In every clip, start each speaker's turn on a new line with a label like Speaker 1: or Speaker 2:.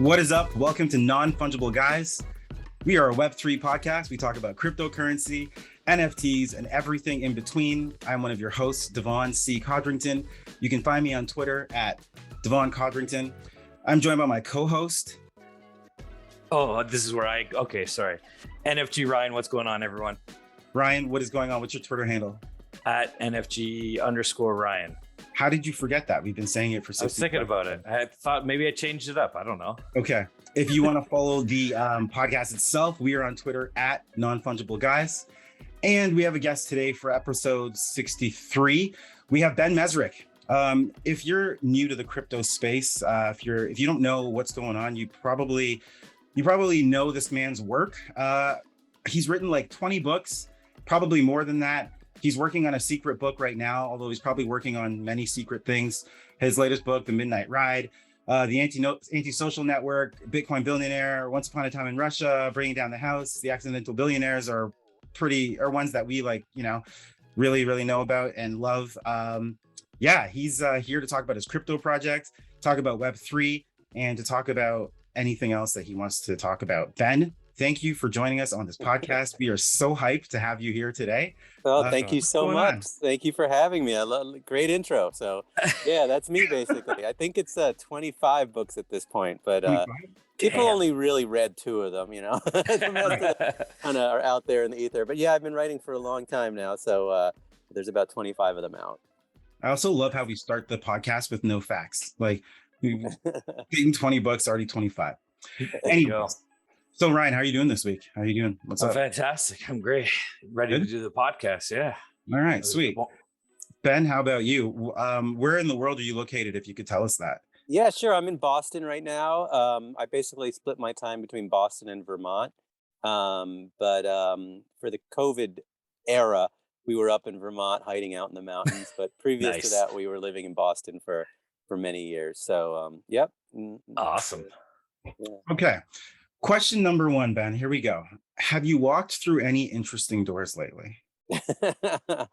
Speaker 1: What is up? Welcome to Non-Fungible Guys. We are a Web3 podcast. We talk about cryptocurrency, NFTs, and everything in between. I'm one of your hosts, Devon C. Codrington. You can find me on Twitter at Devon Codrington. I'm joined by my co-host.
Speaker 2: Oh, this is where sorry. NFG Ryan, what's going on, everyone?
Speaker 1: Ryan, what is going on? What's your Twitter handle?
Speaker 2: At NFG_Ryan.
Speaker 1: How did you forget that? We've been saying it for 60
Speaker 2: I was thinking about it. I thought maybe I changed it up. I don't know.
Speaker 1: Okay. If you want to follow the podcast itself, we are on Twitter at Non-Fungible Guys. And we have a guest today for episode 63. We have Ben Mezrich. If you're new to the crypto space, if you don't know what's going on, you probably know this man's work. He's written like 20 books, probably more than that. He's working on a secret book right now, although he's probably working on many secret things. His latest book, The Midnight Ride, the Anti-Social Network, Bitcoin Billionaire, Once Upon a Time in Russia, Bringing Down the House, The Accidental Billionaires are ones that we really know about and love. He's here to talk about his crypto project, talk about Web3, and to talk about anything else that he wants to talk about. Ben, thank you for joining us on this podcast. We are so hyped to have you here today.
Speaker 3: Well, thank you so much. Thank you for having me. I love great intro. So yeah, that's me basically. I think it's 25 books at this point, but people only really read 2 of them, The most kind of are out there in the ether. But yeah, I've been writing for a long time now. So there's about 25 of them out.
Speaker 1: I also love how we start the podcast with no facts. Like getting 20 books, already 25. Anyways. So Ryan, how are you doing this week? How are you doing? What's up?
Speaker 2: Fantastic. I'm great. Ready to do the podcast. Yeah.
Speaker 1: All right. Sweet. Ben, how about you? Where in the world are you located, if you could tell us that?
Speaker 3: Yeah, sure. I'm in Boston right now. I basically split my time between Boston and Vermont. But for the COVID era, we were up in Vermont hiding out in the mountains. But previous to that, we were living in Boston for many years. So, yep.
Speaker 2: Awesome.
Speaker 3: Yeah.
Speaker 1: Okay. Question number 1, Ben, here we go. Have you walked through any interesting doors lately?
Speaker 3: A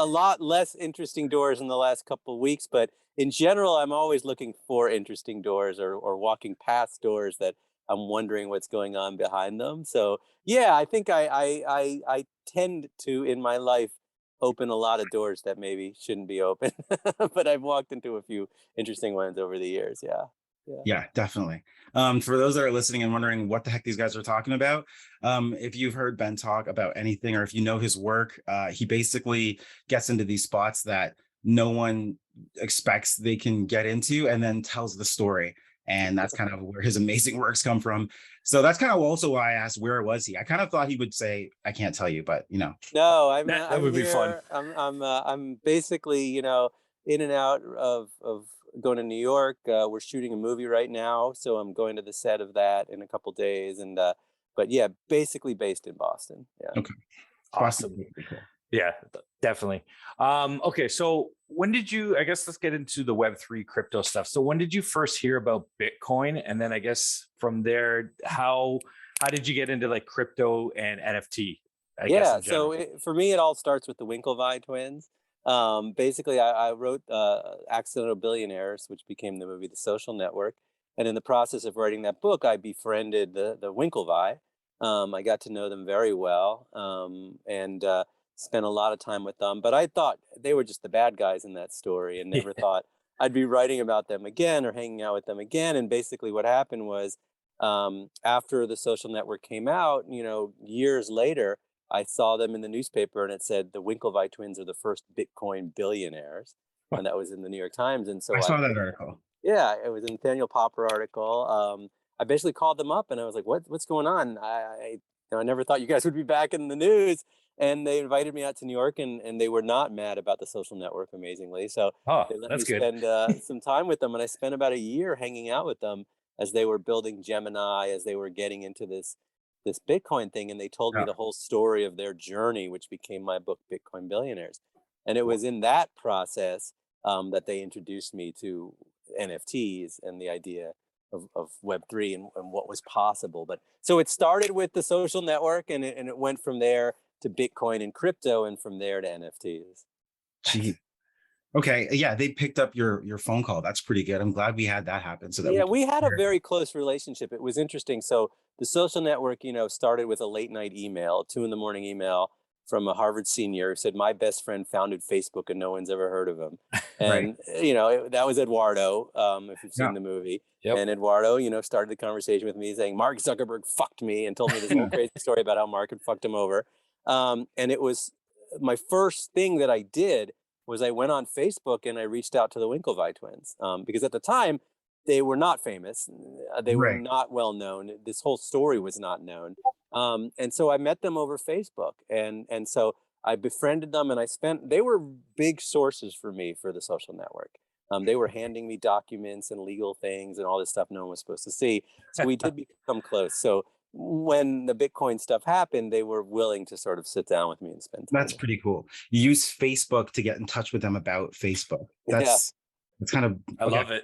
Speaker 3: lot less interesting doors in the last couple of weeks, but in general, I'm always looking for interesting doors or walking past doors that I'm wondering what's going on behind them. So yeah, I think I tend to, in my life, open a lot of doors that maybe shouldn't be open, but I've walked into a few interesting ones over the years. Yeah,
Speaker 1: definitely. For those that are listening and wondering what the heck these guys are talking about, if you've heard Ben talk about anything or if you know his work, he basically gets into these spots that no one expects they can get into and then tells the story. And that's kind of where his amazing works come from. So that's kind of also why I asked, where was he? I kind of thought he would say, I can't tell you, but
Speaker 3: No,
Speaker 2: that would be fun.
Speaker 3: I'm basically, in and out of going to New York. We're shooting a movie right now, so I'm going to the set of that in a couple days. And but yeah, basically based in Boston. Yeah.
Speaker 1: Okay.
Speaker 2: Awesome. Yeah, definitely. Okay, so when did you? I guess let's get into the Web3 crypto stuff. So when did you first hear about Bitcoin, and then I guess from there, how did you get into like crypto and NFT?
Speaker 3: For me, it all starts with the Winklevi twins. Basically, I wrote Accidental Billionaires, which became the movie The Social Network. And in the process of writing that book, I befriended the Winklevi. I got to know them very well and spent a lot of time with them. But I thought they were just the bad guys in that story and never thought I'd be writing about them again or hanging out with them again. And basically what happened was after The Social Network came out, years later, I saw them in the newspaper and it said the Winklevi twins are the first Bitcoin billionaires. And that was in the New York Times. And so
Speaker 1: I saw that article.
Speaker 3: Yeah, it was a Nathaniel Popper article. I basically called them up and I was like, what's going on? I never thought you guys would be back in the news. And they invited me out to New York and they were not mad about The Social Network, amazingly. So they let me spend some time with them. And I spent about a year hanging out with them as they were building Gemini, as they were getting into this Bitcoin thing. And they told me the whole story of their journey, which became my book, Bitcoin Billionaires. And it was in that process that they introduced me to NFTs and the idea of Web3 and what was possible. But so it started with The Social Network and it went from there to Bitcoin and crypto and from there to NFTs.
Speaker 1: Gee, Okay, yeah, they picked up your phone call. That's pretty good. I'm glad we had that happen so that
Speaker 3: Yeah,
Speaker 1: we could
Speaker 3: we had a
Speaker 1: share.
Speaker 3: very close relationship. It was interesting. So the social network, started with a late night email, 2 a.m. email from a Harvard senior who said, "My best friend founded Facebook and no one's ever heard of him."
Speaker 1: Right.
Speaker 3: And that was Eduardo, if you've
Speaker 1: Yeah.
Speaker 3: seen the movie.
Speaker 2: Yep.
Speaker 3: And Eduardo, started the conversation with me saying, "Mark Zuckerberg fucked me," and told me this whole crazy story about how Mark had fucked him over. And it was my first thing that I did was I went on Facebook and I reached out to the Winklevi twins, because at the time they were not famous. They were
Speaker 1: Right.
Speaker 3: not well known. This whole story was not known. And so I met them over Facebook, and so I befriended them, and they were big sources for me for the social network. They were handing me documents and legal things and all this stuff no one was supposed to see. So we did become close. So when the Bitcoin stuff happened, they were willing to sort of sit down with me and spend time.
Speaker 1: That's pretty cool. You use Facebook to get in touch with them about Facebook.
Speaker 3: Yeah.
Speaker 1: That's kind of
Speaker 2: I love it.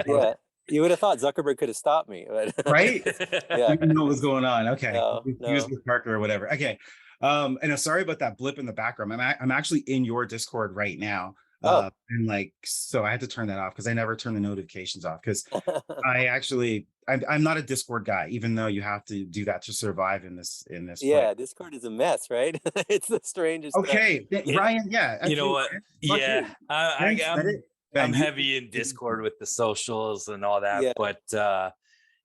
Speaker 3: Yeah. You would have thought Zuckerberg could have stopped me, but
Speaker 1: right.
Speaker 3: yeah.
Speaker 1: You didn't know what was going on. Okay,
Speaker 3: No,
Speaker 1: he was
Speaker 3: no.
Speaker 1: with Parker or whatever. Okay, and I'm sorry about that blip in the background. I'm actually in your Discord right now.
Speaker 3: Oh.
Speaker 1: And like, so I had to turn that off because I never turn the notifications off because I'm not a Discord guy, even though you have to do that to survive in this
Speaker 3: Yeah,
Speaker 1: place.
Speaker 3: Discord is a mess, right? It's the strangest thing.
Speaker 1: Okay, Ryan, yeah,
Speaker 2: You know what?
Speaker 1: fuck
Speaker 2: Yeah,
Speaker 1: you. Thanks, said it. Ben,
Speaker 2: I'm
Speaker 1: you-
Speaker 2: heavy in Discord with the socials and all that,
Speaker 3: Yeah.
Speaker 2: but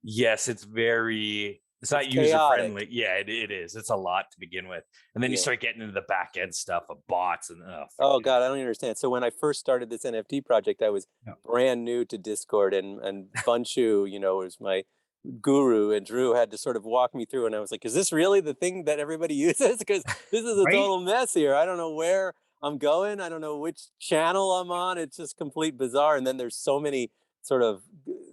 Speaker 2: yes, it's not
Speaker 3: It's
Speaker 2: user
Speaker 3: chaotic.
Speaker 2: friendly. Yeah, it is. It's a lot to begin with, and then you
Speaker 3: Yeah.
Speaker 2: start getting into the back end stuff of bots and
Speaker 3: Oh God, I don't understand. So when I first started this NFT project, I was
Speaker 1: Yeah.
Speaker 3: brand new to Discord, and Bunchu, was my guru, and Drew had to sort of walk me through, and I was like, "Is this really the thing that everybody uses? Because this is a
Speaker 1: Right?
Speaker 3: total mess here. I don't know where I'm going. I don't know which channel I'm on. It's just complete bizarre." And then there's so many sort of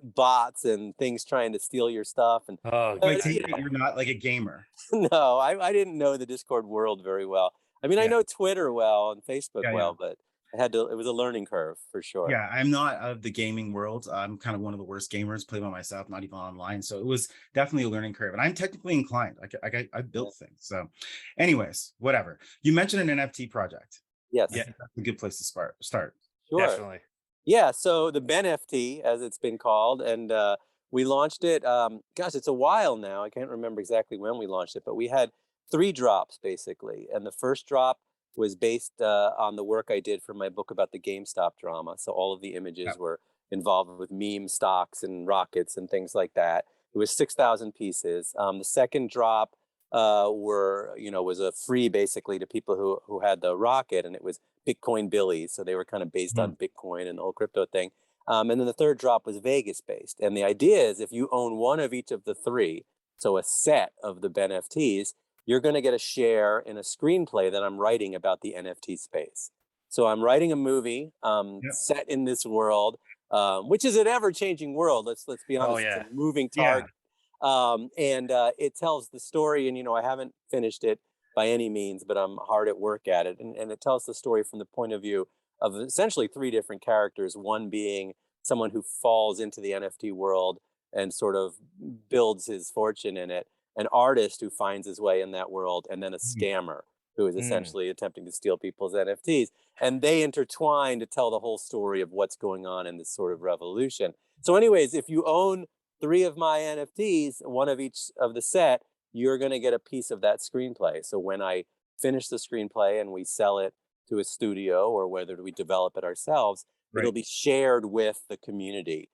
Speaker 3: bots and things trying to steal your stuff. And
Speaker 2: oh,
Speaker 1: So I take
Speaker 3: you
Speaker 1: it you're not like a gamer.
Speaker 3: no, I didn't know the Discord world very well. I mean, I
Speaker 1: Yeah.
Speaker 3: know Twitter well and Facebook
Speaker 1: Yeah,
Speaker 3: well, but it was a learning curve for sure.
Speaker 1: Yeah, I'm not of the gaming world. I'm kind of one of the worst gamers, play by myself, not even online. So it was definitely a learning curve. And I'm technically inclined. I built things. So anyways, whatever. You mentioned an NFT project.
Speaker 3: Yes.
Speaker 1: I think that's a good place to start.
Speaker 3: Sure.
Speaker 2: definitely.
Speaker 3: Yeah, so the Ben FT, as it's been called, and we launched it. Gosh, it's a while now. I can't remember exactly when we launched it, but we had 3 drops basically, and the first drop was based on the work I did for my book about the GameStop drama. So all of the images
Speaker 1: Yeah.
Speaker 3: were involved with meme stocks and rockets and things like that. It was 6,000 pieces. The second drop was a free basically to people who had the rocket, and it was Bitcoin Billies. So they were kind of based on Bitcoin and the whole crypto thing. And then the third drop was Vegas based. And the idea is if you own one of each of the 3, so a set of the Ben FTs, you're going to get a share in a screenplay that I'm writing about the NFT space. So I'm writing a movie set in this world, which is an ever-changing world. Let's be honest.
Speaker 2: Oh, yeah.
Speaker 3: It's a moving
Speaker 1: Yeah.
Speaker 3: target. And it tells the story, and I haven't finished it by any means, but I'm hard at work at it. And it tells the story from the point of view of essentially 3 different characters, one being someone who falls into the NFT world and sort of builds his fortune in it, an artist who finds his way in that world, and then a scammer who is essentially attempting to steal people's NFTs. And they intertwine to tell the whole story of what's going on in this sort of revolution. So anyways, if you own 3 of my NFTs, one of each of the set, you're going to get a piece of that screenplay. So when I finish the screenplay and we sell it to a studio, or whether we develop it ourselves, it'll be shared with the community,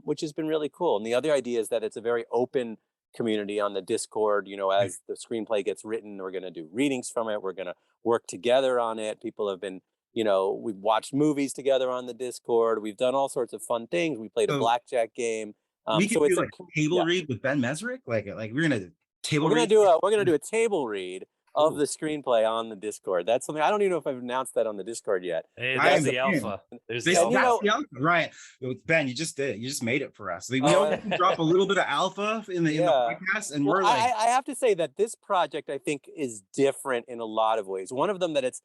Speaker 3: which has been really cool. And the other idea is that it's a very open community on the Discord. As the screenplay gets written, we're going to do readings from it. We're going to work together on it. People have been, we've watched movies together on the Discord. We've done all sorts of fun things. We played a blackjack game.
Speaker 1: We could
Speaker 3: so
Speaker 1: do
Speaker 3: it's
Speaker 1: like a table read with Ben Mezrich. Like we're gonna table read.
Speaker 3: we're gonna do a table read of the screenplay on the Discord. That's something I don't even know if I've announced that on the Discord yet.
Speaker 2: Hey,
Speaker 1: I
Speaker 2: there's
Speaker 1: am
Speaker 2: the
Speaker 1: in.
Speaker 2: alpha. There's the
Speaker 1: That's
Speaker 2: alpha.
Speaker 1: the alpha, Ryan. Ben, you just did it. You just made it for us. We always drop a little bit of alpha in the podcast, and we're like,
Speaker 3: I have to say that this project I think is different in a lot of ways. One of them that it's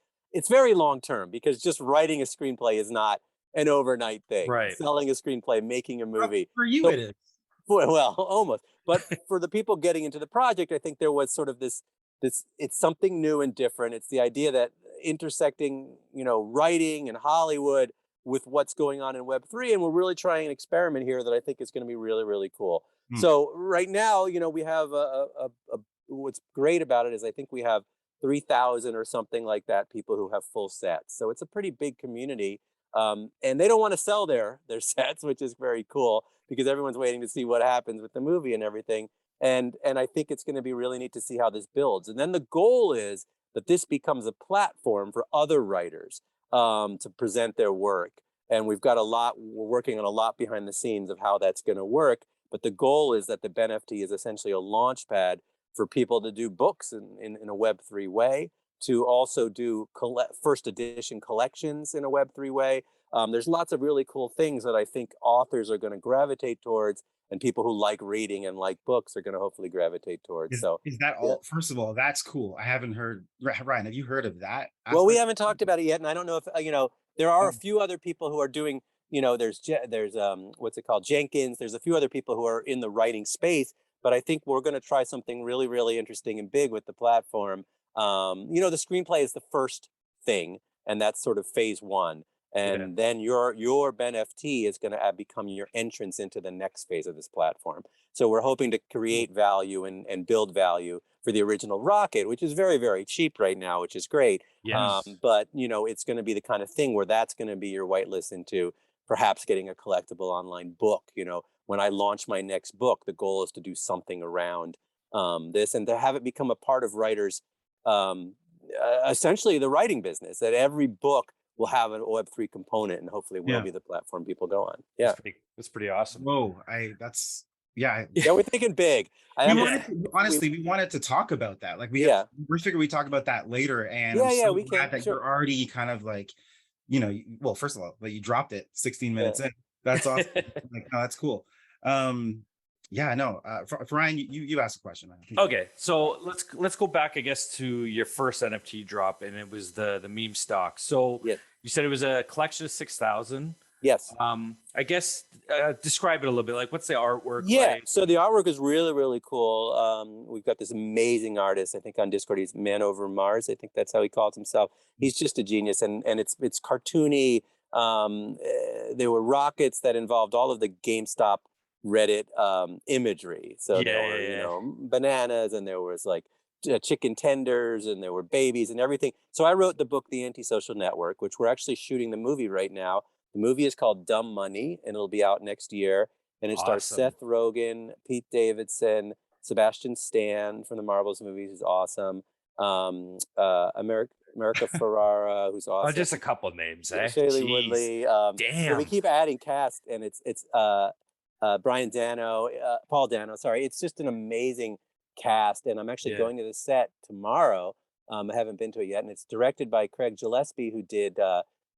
Speaker 3: very long term, because just writing a screenplay is not an overnight thing.
Speaker 2: Right.
Speaker 3: Selling a screenplay, making a movie.
Speaker 1: for you it is.
Speaker 3: Well, almost. But for the people getting into the project, I think there was sort of this it's something new and different. It's the idea that intersecting, writing and Hollywood with what's going on in Web3. And we're really trying an experiment here that I think is going to be really, really cool. So right now, we have what's great about it is I think we have 3,000 or something like that people who have full sets. So it's a pretty big community. And they don't want to sell their sets, which is very cool because everyone's waiting to see what happens with the movie and everything. And I think it's going to be really neat to see how this builds. And then the goal is that this becomes a platform for other writers to present their work. And we're working on a lot behind the scenes of how that's going to work. But the goal is that the Ben NFT is essentially a launch pad for people to do books in a Web3 way, to also do first edition collections in a Web3 way. There's lots of really cool things that I think authors are going to gravitate towards, and people who like reading and like books are going to hopefully gravitate towards.
Speaker 1: Is that all? Yeah. First of all, that's cool. I haven't heard. Ryan, have you heard of that aspect?
Speaker 3: Well, we haven't talked about it yet, and I don't know if there are a few other people who are doing. There's what's it called, Jenkins. There's a few other people who are in the writing space, but I think we're going to try something really, really interesting and big with the platform. The screenplay is the first thing, and that's sort of phase one. And then your Ben FT is going to become your entrance into the next phase of this platform. So we're hoping to create value and build value for the original rocket, which is very, very cheap right now, which is great.
Speaker 2: Yes.
Speaker 3: But it's going to be the kind of thing where that's going to be your whitelist into perhaps getting a collectible online book. When I launch my next book, the goal is to do something around this and to have it become a part of writers, essentially the writing business, that every book will have an Web3 component and hopefully will be the platform people go on. Yeah.
Speaker 2: That's pretty awesome.
Speaker 1: Whoa.
Speaker 3: Yeah, we're thinking big.
Speaker 1: We wanted to talk about that. Like we figured we talk about that later. And we can. That you're already kind of like, well, first of all, that you dropped it 16 minutes in. That's awesome. Like, no, that's cool. For Ryan, you asked a question.
Speaker 2: Okay, so let's go back, I guess, to your first NFT drop, and it was the meme stock. So you said it was a collection of 6,000.
Speaker 3: Yes.
Speaker 2: I guess describe it a little bit. Like, what's the artwork?
Speaker 3: Yeah.
Speaker 2: Like?
Speaker 3: So the artwork is really, really cool. We've got this amazing artist. I think on Discord he's Man Over Mars. I think that's how he calls himself. He's just a genius, and it's cartoony. There were rockets that involved all of the GameStop Reddit imagery. So there were bananas, and there was like chicken tenders, and there were babies and everything. So I wrote the book The Antisocial Network, which we're actually shooting the movie right now. The movie is called Dumb Money, and it'll be out next year. And it stars Seth Rogen, Pete Davidson, Sebastian Stan from the Marvels movies, is awesome. America Ferrara, who's awesome.
Speaker 2: Oh, just a couple of names, eh?
Speaker 3: Shailene Woodley.
Speaker 2: Damn.
Speaker 3: So we keep adding cast, and it's Brian Dano, Paul Dano. Sorry, it's just an amazing cast, and I'm actually going to the set tomorrow. I haven't been to it yet, and it's directed by Craig Gillespie, who did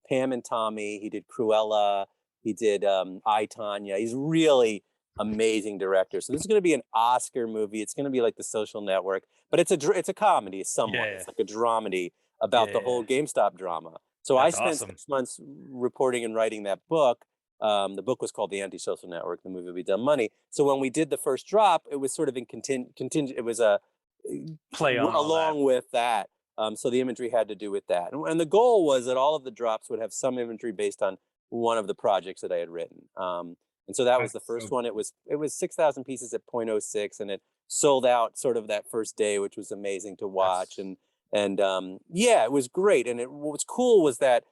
Speaker 3: Pam and Tommy. He did Cruella. He did I, Tonya. He's really amazing director. So this is going to be an Oscar movie. It's going to be like The Social Network, but it's a comedy somewhat. It's like a dramedy about the whole GameStop drama. So I spent 6 months reporting and writing that book. The book was called The Antisocial Network. The movie will be Dumb Money. So when we did the first drop, it was sort of in contingent. It was a
Speaker 2: play on
Speaker 3: along with that. So the imagery had to do with that. And the goal was that all of the drops would have some imagery based on one of the projects that I had written. And so that was the first one. It was 6,000 pieces at 0.06, and it sold out sort of that first day, which was amazing to watch. And it was great. And what was cool was that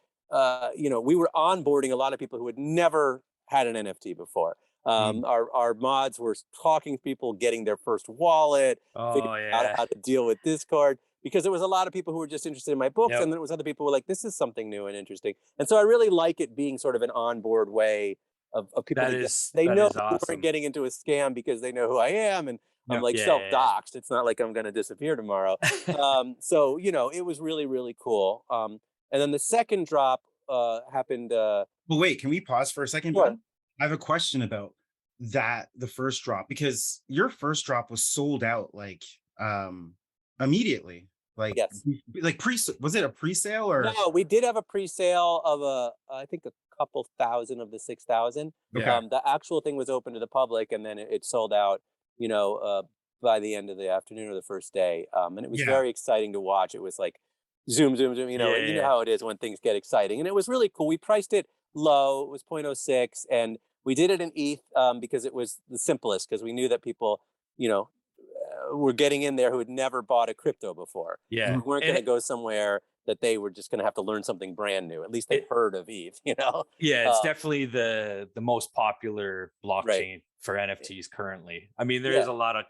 Speaker 3: we were onboarding a lot of people who had never had an NFT before. Our mods were talking to people, getting their first wallet, figuring out how to deal with Discord, because there was a lot of people who were just interested in my books, and then there was other people who were like, this is something new and interesting. And so I really like it being sort of an onboard way of people. They know we're getting into a scam because they know who I am, and I'm like self-doxed. It's not like I'm going to disappear tomorrow. So, it was really, really cool. And then the second drop happened. Well,
Speaker 1: wait, can we pause for a second?
Speaker 3: Sure.
Speaker 1: I have a question about that, the first drop, because your first drop was sold out like immediately. Like, was it a pre-sale or?
Speaker 3: No, we did have a pre-sale of I think a couple thousand of the 6,000. The actual thing was open to the public, and then it sold out, by the end of the afternoon or the first day. And it was very exciting to watch. It was like zoom, zoom, zoom, you know, and you know how it is when things get exciting. And it was really cool. We priced it low. It was 0.06, and we did it in ETH because it was the simplest, because we knew that people, you know, were getting in there who had never bought a crypto before.
Speaker 2: Yeah.
Speaker 3: We weren't going to go somewhere that they were just going to have to learn something brand new. At least they've heard of ETH, you know?
Speaker 2: Yeah, it's definitely the most popular blockchain
Speaker 3: Right.
Speaker 2: for NFTs currently. I mean, there is a lot of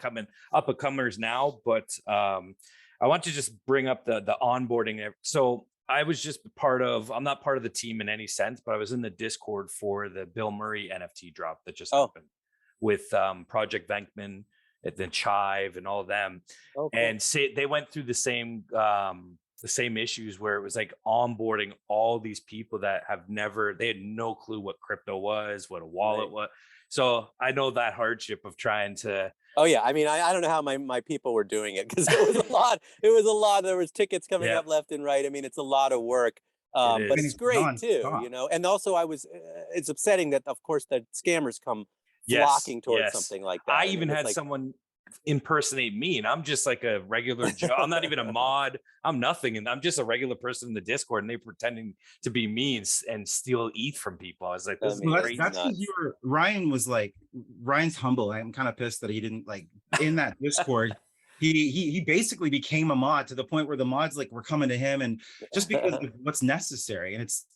Speaker 2: up and comers now, but I want to just bring up the onboarding. So I was just I'm not part of the team in any sense, but I was in the Discord for the Bill Murray NFT drop that just happened with Project Venkman, and then Chive and all of them.
Speaker 3: Oh, cool.
Speaker 2: And they went through the same issues where it was like onboarding all these people that they had no clue what crypto was, what a wallet was. So I know that hardship of trying to.
Speaker 3: Oh yeah, I mean, I don't know how my people were doing it, because it was a lot. It was a lot. There was tickets coming up left and right. I mean, it's a lot of work, but it's great too, you know. And also, it's upsetting that, of course, the scammers come flocking towards something like that.
Speaker 2: I even had someone impersonate me, and I'm just like a regular Joe. I'm not even a mod. I'm nothing, and I'm just a regular person in the Discord, and they pretending to be me and steal ETH from people. I was like, this is crazy.
Speaker 1: That's what you were. Ryan was like, Ryan's humble. I'm kind of pissed that he didn't, like, in that Discord. He basically became a mod to the point where the mods like were coming to him, and just because of what's necessary.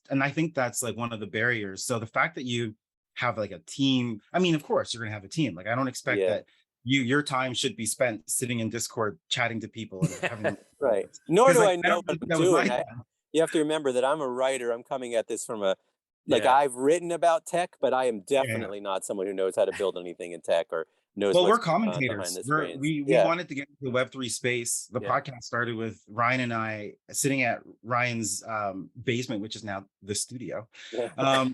Speaker 1: And I think that's like one of the barriers. So the fact that you have like a team, I mean, of course you're gonna have a team. Like, I don't expect that your time should be spent sitting in Discord chatting to people and having
Speaker 3: right. Nor do
Speaker 1: like,
Speaker 3: I know what I'm doing. You have to remember that I'm a writer. I'm coming at this from I've written about tech, but I am definitely not someone who knows how to build anything in tech or knows.
Speaker 1: Well, we're commentators. We wanted to get into the Web3 space. The podcast started with Ryan and I sitting at Ryan's basement, which is now the studio,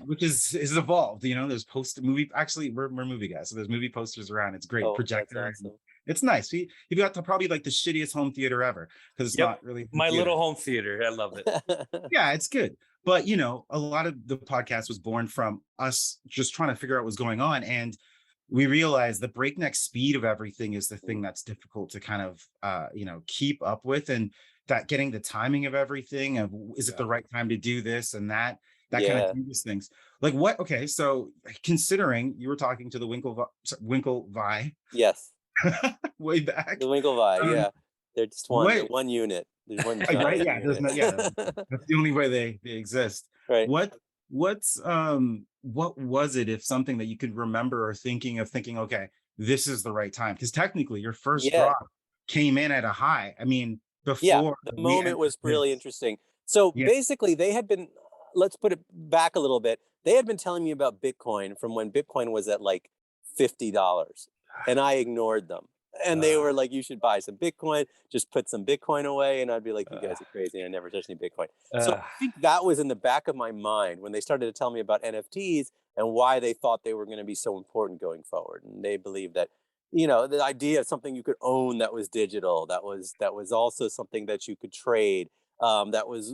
Speaker 1: which is evolved. You know, there's movie. Actually, we're movie guys, so there's movie posters around. It's great, projector. Awesome. It's nice. You've got to probably like the shittiest home theater ever, because it's not really
Speaker 2: my little home theater. I love it.
Speaker 1: Yeah, it's good. But you know, a lot of the podcast was born from us just trying to figure out what's going on, and we realize the breakneck speed of everything is the thing that's difficult to kind of keep up with, and that getting the timing of everything of, is it the right time to do this and that kind of things. Like what? Okay, so considering you were talking to the Winklevi,
Speaker 3: yes,
Speaker 1: way back,
Speaker 3: the Winklevi, they're just one unit. There's one
Speaker 1: right? Yeah, there's that's the only way they exist.
Speaker 3: Right.
Speaker 1: What was it, if something that you could remember or thinking, okay, this is the right time? Because technically your first drop came in at a high. I mean, before
Speaker 3: the moment was really interesting. So basically they had been, let's put it back a little bit. They had been telling me about Bitcoin from when Bitcoin was at like $50, and I ignored them. And they were like, you should buy some Bitcoin, just put some Bitcoin away. And I'd be like, you guys are crazy. I never touched any Bitcoin. So I think that was in the back of my mind when they started to tell me about NFTs and why they thought they were going to be so important going forward. And they believed that, you know, the idea of something you could own that was digital, that was also something that you could trade, that was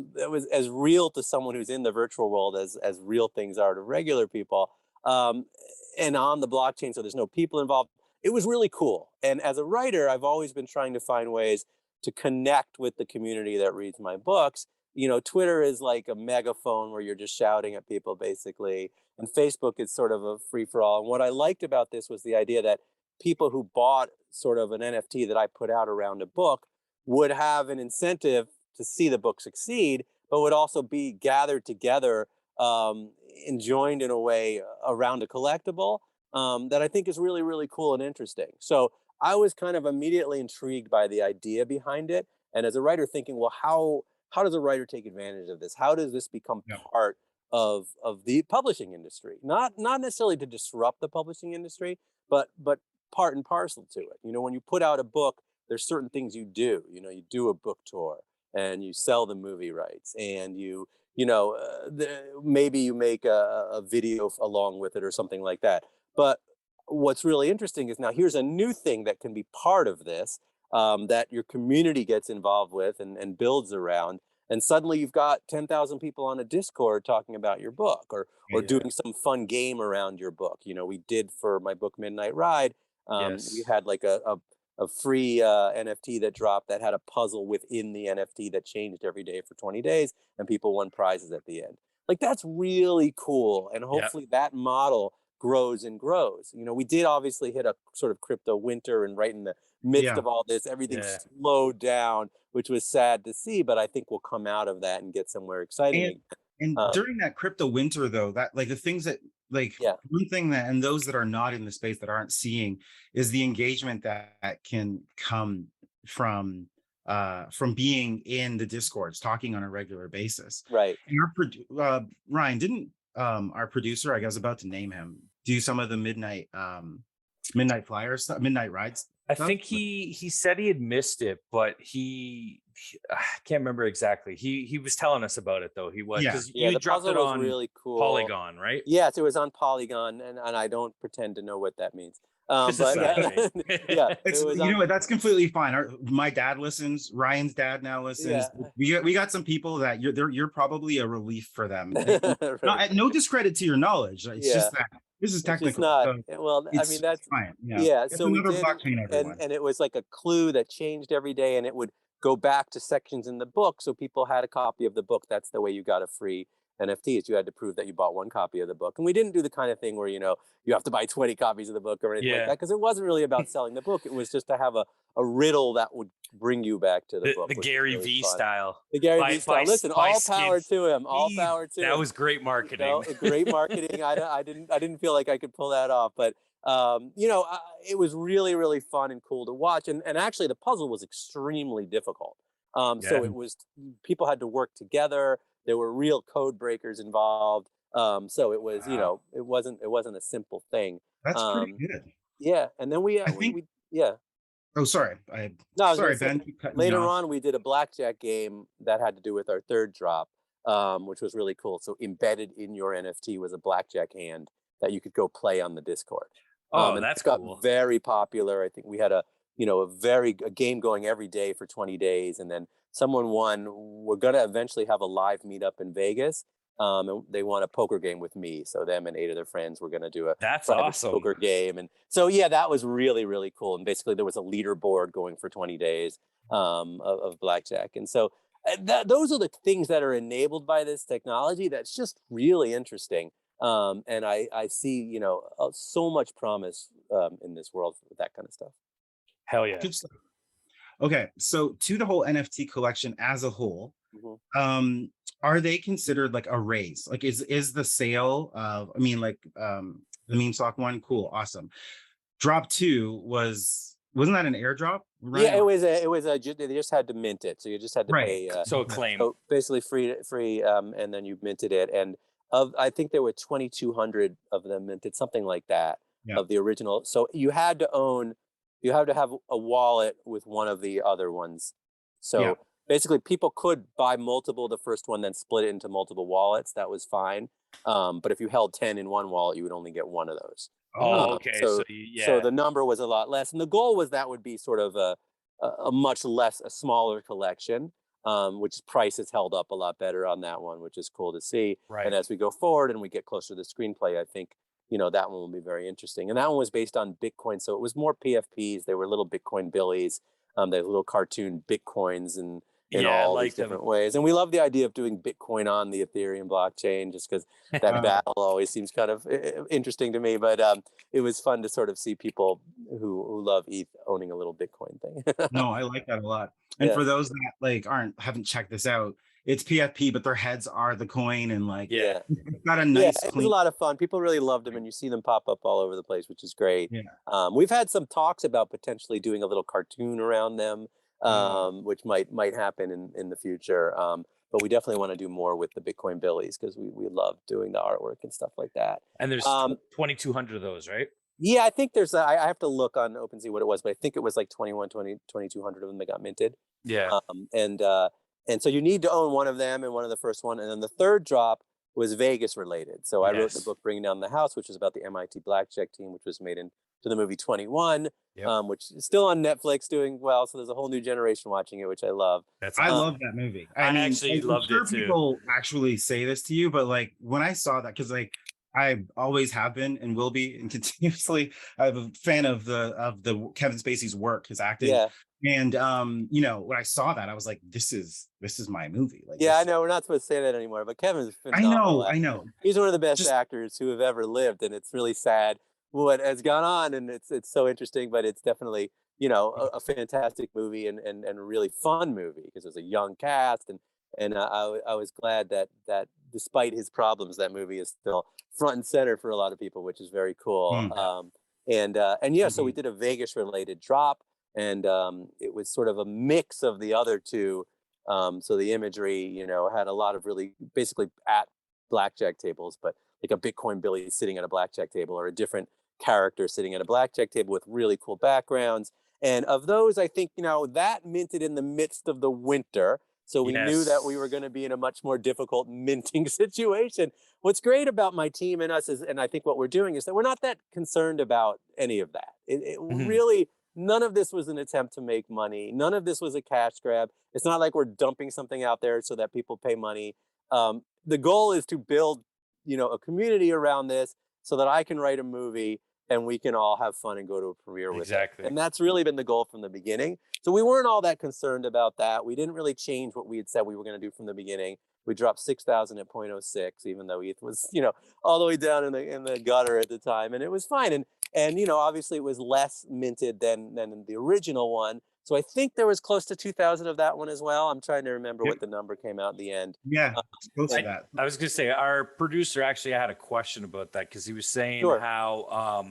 Speaker 3: as real to someone who's in the virtual world as real things are to regular people, and on the blockchain. So there's no people involved. It was really cool. And as a writer, I've always been trying to find ways to connect with the community that reads my books. You know, Twitter is like a megaphone where you're just shouting at people, basically. And Facebook is sort of a free-for-all. And what I liked about this was the idea that people who bought sort of an NFT that I put out around a book would have an incentive to see the book succeed, but would also be gathered together and joined in a way around a collectible. That I think is really, really cool and interesting. So I was kind of immediately intrigued by the idea behind it. And as a writer thinking, well, how does a writer take advantage of this? How does this become part of the publishing industry? Not necessarily to disrupt the publishing industry, but part and parcel to it. You know, when you put out a book, there's certain things you do. You know, you do a book tour and you sell the movie rights, and maybe you make a video along with it or something like that. But what's really interesting is now here's a new thing that can be part of this, that your community gets involved with and builds around. And suddenly you've got 10,000 people on a Discord talking about your book or doing some fun game around your book. You know, we did for my book, Midnight Ride. We had like a free NFT that dropped that had a puzzle within the NFT that changed every day for 20 days, and people won prizes at the end. Like, that's really cool, and hopefully that model grows and grows. You know, we did obviously hit a sort of crypto winter, and right in the midst of all this, everything slowed down, which was sad to see, but I think we'll come out of that and get somewhere exciting.
Speaker 1: And during that crypto winter, though, that like the things that like one thing that, and those that are not in the space that aren't seeing, is the engagement that can come from being in the discords, talking on a regular basis.
Speaker 3: Right.
Speaker 1: And Ryan, didn't our producer, I was about to name him, do some of the midnight flyers stuff, midnight rides?
Speaker 2: I think he said he had missed it, but I can't remember exactly. He was telling us about it though. He was, because you dropped it on
Speaker 3: really cool.
Speaker 2: Polygon, right?
Speaker 3: Yes, it was on Polygon, and I don't pretend to know what that means. But
Speaker 1: it's, you know what, that's completely fine. My dad listens. Ryan's dad now listens. We got some people that you're probably a relief for them. Right. No discredit to your knowledge. It's just that this is technical.
Speaker 3: It's not. Well, I mean, that's fine. It's so
Speaker 1: another blockchain, everyone.
Speaker 3: And it was like a clue that changed every day, and it would go back to sections in the book, so people had a copy of the book. That's the way you got a free NFTs. You had to prove that you bought one copy of the book. And we didn't do the kind of thing where, you know, you have to buy 20 copies of the book or anything like that, because it wasn't really about selling the book. It was just to have a riddle that would bring you back to the book.
Speaker 2: The Gary V style.
Speaker 3: The Gary V style. Listen, all power to him. All power to him.
Speaker 2: That was great marketing.
Speaker 3: You know, great marketing. I didn't feel like I could pull that off, but you know, it was really, really fun and cool to watch. And actually the puzzle was extremely difficult. So it was, people had to work together. There were real code breakers involved. So it was, you know, it wasn't a simple thing.
Speaker 1: That's pretty good.
Speaker 3: Yeah. And then we
Speaker 1: Oh, sorry. Sorry, Ben.
Speaker 3: Later on, we did a blackjack game that had to do with our third drop, which was really cool. So embedded in your NFT was a blackjack hand that you could go play on the Discord.
Speaker 2: And that's
Speaker 3: got
Speaker 2: cool.
Speaker 3: Very popular. I think we had a game going every day for 20 days. And then someone won. We're going to eventually have a live meetup in Vegas. And they won a poker game with me. So them and 8 of their friends were going to do a
Speaker 2: awesome
Speaker 3: poker game. And so, yeah, that was really, really cool. And basically there was a leaderboard going for 20 days of blackjack. And so those are the things that are enabled by this technology. That's just really interesting. And I see, you know, so much promise in this world with that kind of stuff.
Speaker 2: Hell yeah.
Speaker 1: Good stuff. Okay, so to the whole NFT collection as a whole, are they considered like a raise? Like, is the sale of, I mean, like the meme stock one, cool, awesome. Drop 2 wasn't that an airdrop? Right?
Speaker 3: Yeah, it was they just had to mint it, so you just had to pay.
Speaker 2: So a claim.
Speaker 3: So basically free, and then you minted it, and I think there were 2,200 of them minted, something like that, of the original. So you had to have a wallet with one of the other ones. So basically people could buy multiple, the first one, then split it into multiple wallets. That was fine. But if you held 10 in one wallet, you would only get one of those.
Speaker 2: Oh, okay.
Speaker 3: So the number was a lot less. And the goal was that would be sort of a much less, a smaller collection, which prices held up a lot better on that one, which is cool to see.
Speaker 2: Right.
Speaker 3: And as we go forward and we get closer to the screenplay, I think, you know, that one will be very interesting. And that one was based on Bitcoin. So it was more PFPs. They were little Bitcoin billies. They had little cartoon Bitcoins and in all these different ways. And we love the idea of doing Bitcoin on the Ethereum blockchain, just because that battle always seems kind of interesting to me. But it was fun to sort of see people who love ETH owning a little Bitcoin thing.
Speaker 1: No, I like that a lot. And for those that like haven't checked this out, it's PFP, but their heads are the coin, and like it's got a nice.
Speaker 3: It was a lot of fun. People really loved them, and you see them pop up all over the place, which is great. We've had some talks about potentially doing a little cartoon around them, which might happen in the future. But we definitely want to do more with the Bitcoin billies, because we love doing the artwork and stuff like that.
Speaker 2: And there's 2,200 of those, right?
Speaker 3: Yeah, I think there's I have to look on OpenSea what it was, but I think it was like 2,200 of them that got minted. And so you need to own one of them and one of the first one. And then the third drop was Vegas related. So I wrote the book Bringing Down the House, which was about the MIT blackjack team, which was made into the movie 21, which is still on Netflix doing well. So there's a whole new generation watching it, which I love.
Speaker 1: I love that movie.
Speaker 2: I mean, actually loved it too.
Speaker 1: People actually say this to you, but like when I saw that, because like I always have been and will be, and continuously. I'm a fan of the Kevin Spacey's work, his acting.
Speaker 3: Yeah.
Speaker 1: And you know, when I saw that, I was like, this is my movie. Like,
Speaker 3: Yeah, I
Speaker 1: this,
Speaker 3: know we're not supposed to say that anymore, but Kevin's a
Speaker 1: I
Speaker 3: phenomenal
Speaker 1: know, I
Speaker 3: actor.
Speaker 1: know.
Speaker 3: He's one of the best
Speaker 1: Just
Speaker 3: actors who have ever lived, and it's really sad what has gone on, and it's so interesting, but it's definitely, you know, a fantastic movie and a really fun movie because it was a young cast, and I was glad that despite his problems, that movie is still front and center for a lot of people, which is very cool.
Speaker 1: mm,
Speaker 3: And yeah, so we
Speaker 1: indeed.
Speaker 3: did a Vegas related drop, and it was sort of a mix of the other two. So the imagery, you know, had a lot of really basically at blackjack tables, but like a Bitcoin Billy sitting at a blackjack table, or a different character sitting at a blackjack table with really cool backgrounds. And of those, I think, you know, that minted in the midst of the winter. So we knew that we were going to be in a much more difficult minting situation. What's great about my team and us is, and I think what we're doing is that we're not that concerned about any of that. It
Speaker 2: Mhm.
Speaker 3: really, none of this was an attempt to make money. None of this was a cash grab. It's not like we're dumping something out there so that people pay money. The goal is to build, you know, a community around this so that I can write a movie and we can all have fun and go to a premiere with it.
Speaker 2: Exactly.
Speaker 3: And that's really been the goal from the beginning. So we weren't all that concerned about that. We didn't really change what we had said we were going to do from the beginning. We dropped 6,000 at 0.06, even though ETH was, you know, all the way down in the gutter at the time, and it was fine. And you know, obviously it was less minted than the original one. So I think there was close to 2,000 of that one as well. I'm trying to remember
Speaker 1: Yep.
Speaker 3: what the number came out in the end.
Speaker 1: Yeah,
Speaker 3: Um,
Speaker 1: it's close to
Speaker 3: and
Speaker 1: that.
Speaker 2: I was gonna say our producer actually had a question about that because he was saying
Speaker 3: sure,
Speaker 2: how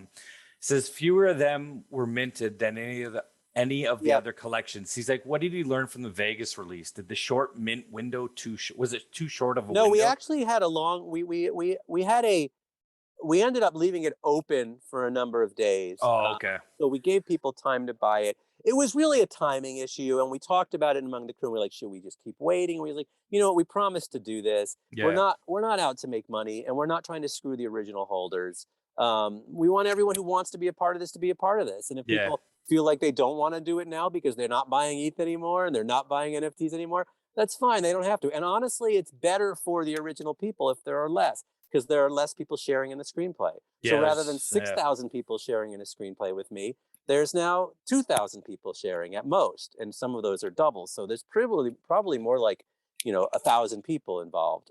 Speaker 2: says fewer of them were minted than any of the
Speaker 3: yeah.
Speaker 2: other collections. He's like, what did he learn from the Vegas release? Did the short mint window was it too short of a
Speaker 3: No,
Speaker 2: window?
Speaker 3: we actually had a long. We had a. We ended up leaving it open for a number of days.
Speaker 2: Oh, okay.
Speaker 3: So we gave people time to buy it. It was really a timing issue, and we talked about it among the crew. We're like, should we just keep waiting? We was like, you know what, we promised to do this.
Speaker 2: Yeah.
Speaker 3: We're not out to make money, and we're not trying to screw the original holders. We want everyone who wants to be a part of this to be a part of this. And if
Speaker 2: Yeah.
Speaker 3: people feel like they don't want to do it now because they're not buying ETH anymore and they're not buying NFTs anymore, that's fine. They don't have to. And honestly, it's better for the original people if there are less, because there are less people sharing in the screenplay.
Speaker 2: Yeah,
Speaker 3: So rather than
Speaker 2: yeah.
Speaker 3: 6,000 people sharing in a screenplay with me, there's now 2,000 people sharing at most, and some of those are doubles. So there's probably more like, you know, 1,000 people involved,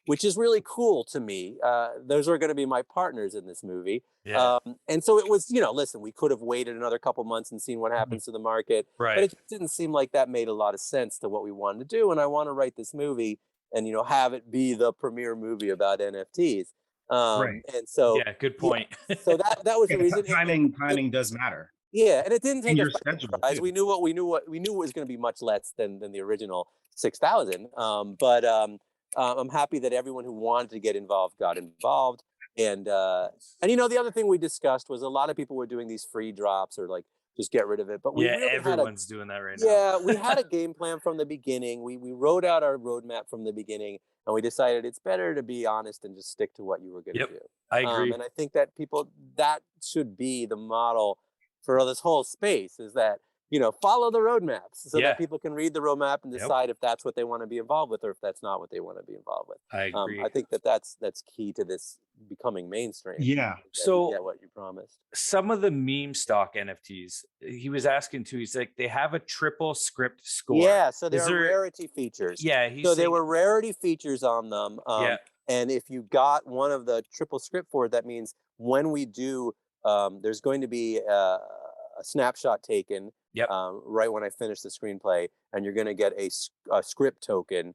Speaker 3: which is really cool to me. Those are going to be my partners in this movie.
Speaker 2: Yeah.
Speaker 3: And so it was, you know, listen, we could have waited another couple months and seen what happens to the market, but
Speaker 2: Right.
Speaker 3: it just didn't seem like that made a lot of sense to what we wanted to do. And I want to write this movie and, you know, have it be the premiere movie about NFTs.
Speaker 1: Right.
Speaker 3: And so,
Speaker 2: Yeah, good point.
Speaker 3: so that was
Speaker 1: Yeah,
Speaker 3: the reason.
Speaker 1: timing does matter.
Speaker 3: Yeah, and it didn't
Speaker 1: And
Speaker 3: take us
Speaker 1: your
Speaker 3: by
Speaker 1: schedule
Speaker 3: surprise.
Speaker 1: too.
Speaker 3: We knew it was going to be much less than the original 6,000. But I'm happy that everyone who wanted to get involved got involved. And you know, the other thing we discussed was a lot of people were doing these free drops or like just get rid of it. But we
Speaker 2: Yeah,
Speaker 3: really
Speaker 2: everyone's doing that right now.
Speaker 3: yeah, we had a game plan from the beginning. We wrote out our roadmap from the beginning, and we decided it's better to be honest and just stick to what you were going to
Speaker 2: Yep,
Speaker 3: do.
Speaker 2: I agree.
Speaker 3: And I think that that should be the model for this whole space, is that, you know, follow the roadmaps so
Speaker 2: Yeah.
Speaker 3: that people can read the roadmap and
Speaker 2: Yep.
Speaker 3: decide if that's what they want to be involved with or if that's not what they want to be involved with.
Speaker 2: I agree.
Speaker 3: I think that's key to this becoming mainstream.
Speaker 1: Yeah.
Speaker 3: that you
Speaker 2: So-
Speaker 3: get what you promised.
Speaker 2: Some of the meme stock NFTs, he was asking too. He's like, they have a triple script score.
Speaker 3: Yeah, so there
Speaker 2: Is
Speaker 3: are rarity features.
Speaker 2: Yeah, he's
Speaker 3: So there
Speaker 2: saying-
Speaker 3: were rarity features on them.
Speaker 2: Yeah.
Speaker 3: And if you got one of the triple script for it, that means when we do, there's going to be a snapshot taken
Speaker 2: Yep.
Speaker 3: right when I finish the screenplay, and you're going to get a script token.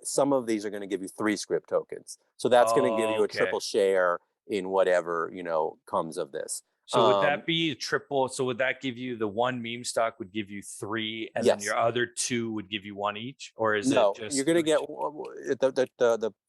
Speaker 3: Some of these are going to give you 3 script tokens. So that's going to give you a
Speaker 2: Okay.
Speaker 3: triple share in whatever, you know, comes of this.
Speaker 2: So would that be triple? So would that give you the one meme stock would give you 3, and then
Speaker 3: Yes.
Speaker 2: your other 2 would give you 1 each, or is
Speaker 3: No,
Speaker 2: it just
Speaker 3: you're going to get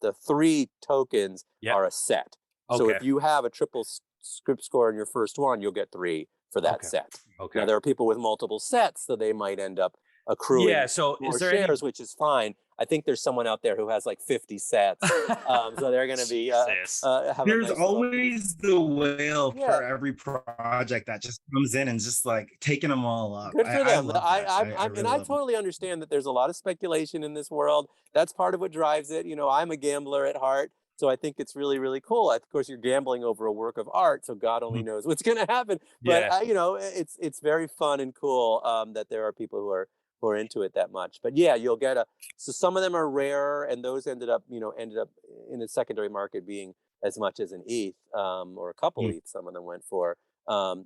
Speaker 3: the 3 tokens
Speaker 2: Yep.
Speaker 3: are a set. So if
Speaker 2: Okay.
Speaker 3: you have a triple script score in your first one, you'll get 3 for that
Speaker 2: Okay.
Speaker 3: set.
Speaker 2: Okay.
Speaker 3: Now there are people with multiple sets, so they might end up accruing
Speaker 2: Yeah. So
Speaker 3: more
Speaker 2: is there
Speaker 3: shares, which is fine. I think there's someone out there who has like 50 sets, so they're going to be
Speaker 2: Jesus.
Speaker 3: have a
Speaker 1: There's
Speaker 3: nice little-
Speaker 1: always the whale
Speaker 3: Yeah.
Speaker 1: for every project that just comes in and just like taking them all up.
Speaker 3: Good for them.
Speaker 1: love that.
Speaker 3: I
Speaker 1: really love it.
Speaker 3: totally understand that there's a lot of speculation in this world. That's part of what drives it. You know, I'm a gambler at heart, So I think it's really, really cool. Of course, you're gambling over a work of art, so God only knows what's going to happen. But
Speaker 2: Yeah.
Speaker 3: you know, it's very fun and cool that there are people who are into it that much. But yeah, you'll get so some of them are rare, and those ended up in the secondary market being as much as an ETH or a couple ETH. Some of them went for.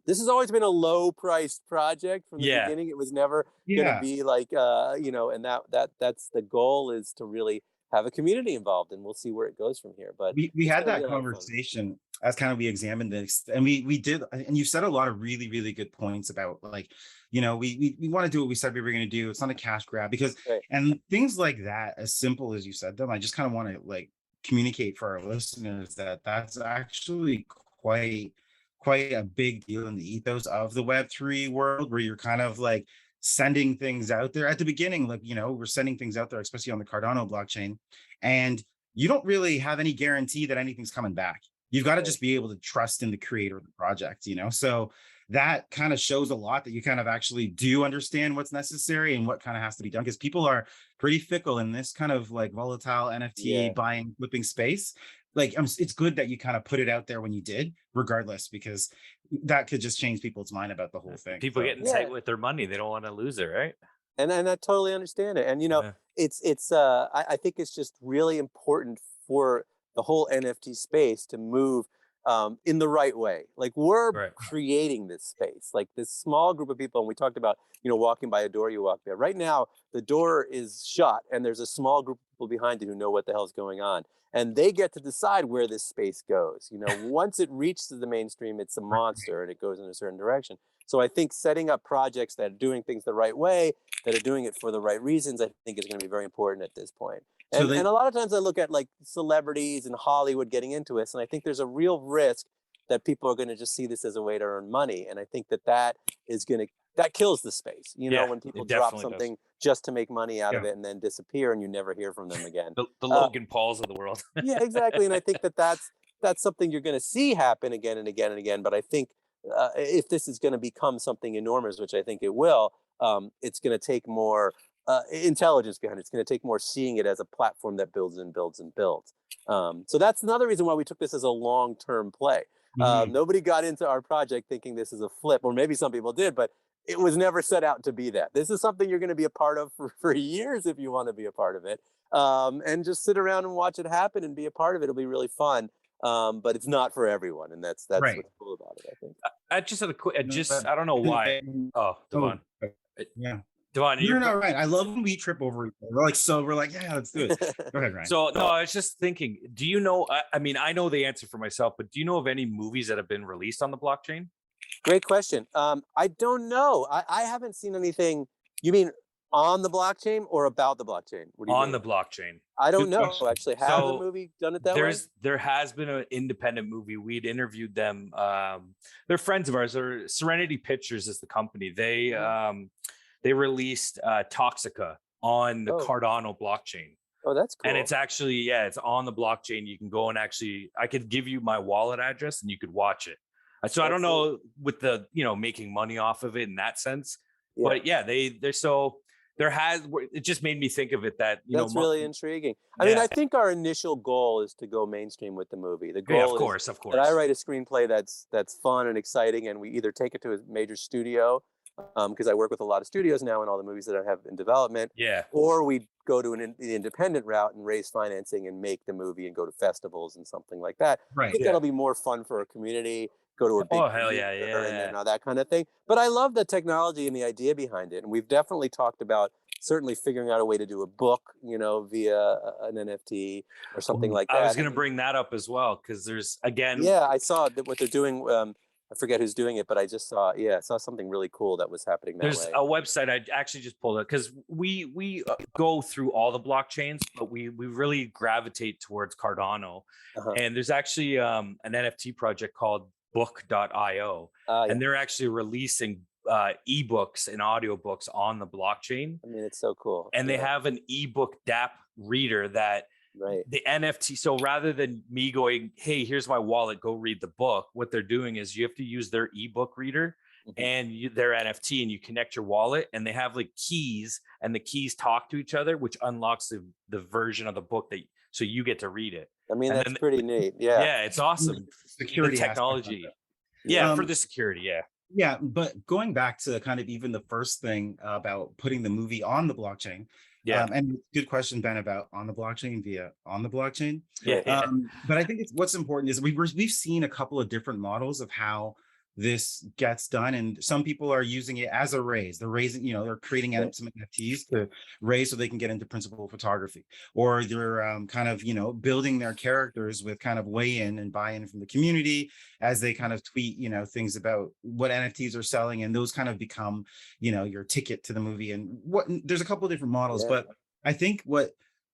Speaker 3: This has always been a low priced project from the beginning. It was never going to be like, you know, and that's the goal, is to really have a community involved, and we'll see where it goes from here. But
Speaker 1: we had that conversation as kind of we examined this, and we did, and you said a lot of really, really good points about, like, you know, we want to do what we said we were going to do. It's not a cash grab, because and things like that, as simple as you said them, I just kind of want to like communicate for our listeners that that's actually quite a big deal in the ethos of the Web3 world, where you're kind of like sending things out there at the beginning. Like, you know, we're sending things out there, especially on the Cardano blockchain, and you don't really have any guarantee that anything's coming back. You've got to just be able to trust in the creator of the project, you know? So that kind of shows a lot that you kind of actually do understand what's necessary and what kind of has to be done, because people are pretty fickle in this kind of like volatile NFT buying, flipping space. Like, it's good that you kind of put it out there when you did, regardless, because that could just change people's mind about the whole thing.
Speaker 2: People getting tight with their money, they don't want to lose it, right?
Speaker 3: And I totally understand it. And you know, I think it's just really important for the whole NFT space to move in the right way. Like, we're creating this space, like this small group of people. And we talked about, you know, walking by a door, you walk there. Right now, the door is shut, and there's a small group of people behind it who know what the hell's going on. And they get to decide where this space goes. You know, once it reaches the mainstream, it's a monster, and it goes in a certain direction. So I think setting up projects that are doing things the right way, that are doing it for the right reasons, I think is going to be very important at this point. And, and a lot of times I look at like celebrities and Hollywood getting into this, and I think there's a real risk that people are going to just see this as a way to earn money. And I think that that kills the space. You know, when people drop something just to make money out of it and then disappear, and you never hear from them again.
Speaker 2: The Logan Pauls of the world.
Speaker 3: Yeah, exactly. And I think that's something you're going to see happen again and again and again. But I think if this is going to become something enormous, which I think it will, it's going to take more intelligence behind it. It's going to take more seeing it as a platform that builds and builds and builds. So that's another reason why we took this as a long-term play. Nobody got into our project thinking this is a flip, or maybe some people did, but it was never set out to be that. This is something you're going to be a part of for years if you want to be a part of it, and just sit around and watch it happen and be a part of it. It'll be really fun. But it's not for everyone, and that's what's cool about it, I think.
Speaker 2: I just had a quick, I don't know why. Oh, Devon. Devon,
Speaker 1: you're not right. I love when we trip over each other. We're like, yeah, let's do it. Go ahead, Ryan.
Speaker 2: So no, I was just thinking, do you know, I mean, I know the answer for myself, but do you know of any movies that have been released on the blockchain?
Speaker 3: Great question. I don't know. I haven't seen anything. You mean on the blockchain or about the blockchain? What do you mean?
Speaker 2: The blockchain.
Speaker 3: I don't know. Actually, has a movie done it that way?
Speaker 2: There has been an independent movie. We'd interviewed them. They're friends of ours. They're Serenity Pictures is the company. They released Toxica on the Cardano blockchain.
Speaker 3: Oh, that's cool.
Speaker 2: And it's actually, it's on the blockchain. You can go and I could give you my wallet address and you could watch it. So I don't know with the, making money off of it in that sense, but it just made me think of it that,
Speaker 3: that's really intriguing. I mean, I think our initial goal is to go mainstream with the movie. The goal
Speaker 2: is
Speaker 3: that I write a screenplay that's fun and exciting, and we either take it to a major studio, because I work with a lot of studios now in all the movies that I have in development, or we go to the independent route and raise financing and make the movie and go to festivals and something like that. I think that'll be more fun for our community. Go to a big and all that kind of thing. But I love the technology and the idea behind it. And we've definitely talked about certainly figuring out a way to do a book, via an NFT or something like that.
Speaker 2: I was going to bring that up as well, because there's, again...
Speaker 3: Yeah, I saw that what they're doing. I forget who's doing it, but I just saw something really cool that was happening that way. There's
Speaker 2: a website I actually just pulled up, because we go through all the blockchains, but we really gravitate towards Cardano. And there's actually an NFT project called book.io, and they're actually releasing ebooks and audiobooks on the blockchain.
Speaker 3: I mean, it's so cool.
Speaker 2: And they have an ebook DApp reader that the NFT. So rather than me going, hey, here's my wallet, go read the book, what they're doing is you have to use their ebook reader and their NFT, and you connect your wallet, and they have like keys, and the keys talk to each other, which unlocks the version of the book so you get to read it.
Speaker 3: I mean,
Speaker 2: And
Speaker 3: that's
Speaker 2: then,
Speaker 3: pretty neat. Yeah.
Speaker 2: yeah, it's awesome.
Speaker 1: Security
Speaker 2: The
Speaker 1: aspect of
Speaker 2: technology.
Speaker 1: it.
Speaker 2: Yeah, for the security. Yeah.
Speaker 1: Yeah, but going back to kind of even the first thing about putting the movie on the blockchain,
Speaker 2: Yeah.
Speaker 1: and good question, Ben, about on the blockchain via on the blockchain.
Speaker 2: Yeah. Yeah.
Speaker 1: But I think what's important is we've seen a couple of different models of how this gets done, and some people are using it as a raise. They're raising, they're creating some NFTs to raise so they can get into principal photography, or they're kind of building their characters with kind of weigh in and buy in from the community as they kind of tweet things about what NFTs are selling, and those kind of become your ticket to the movie. And there's a couple of different models, but I think what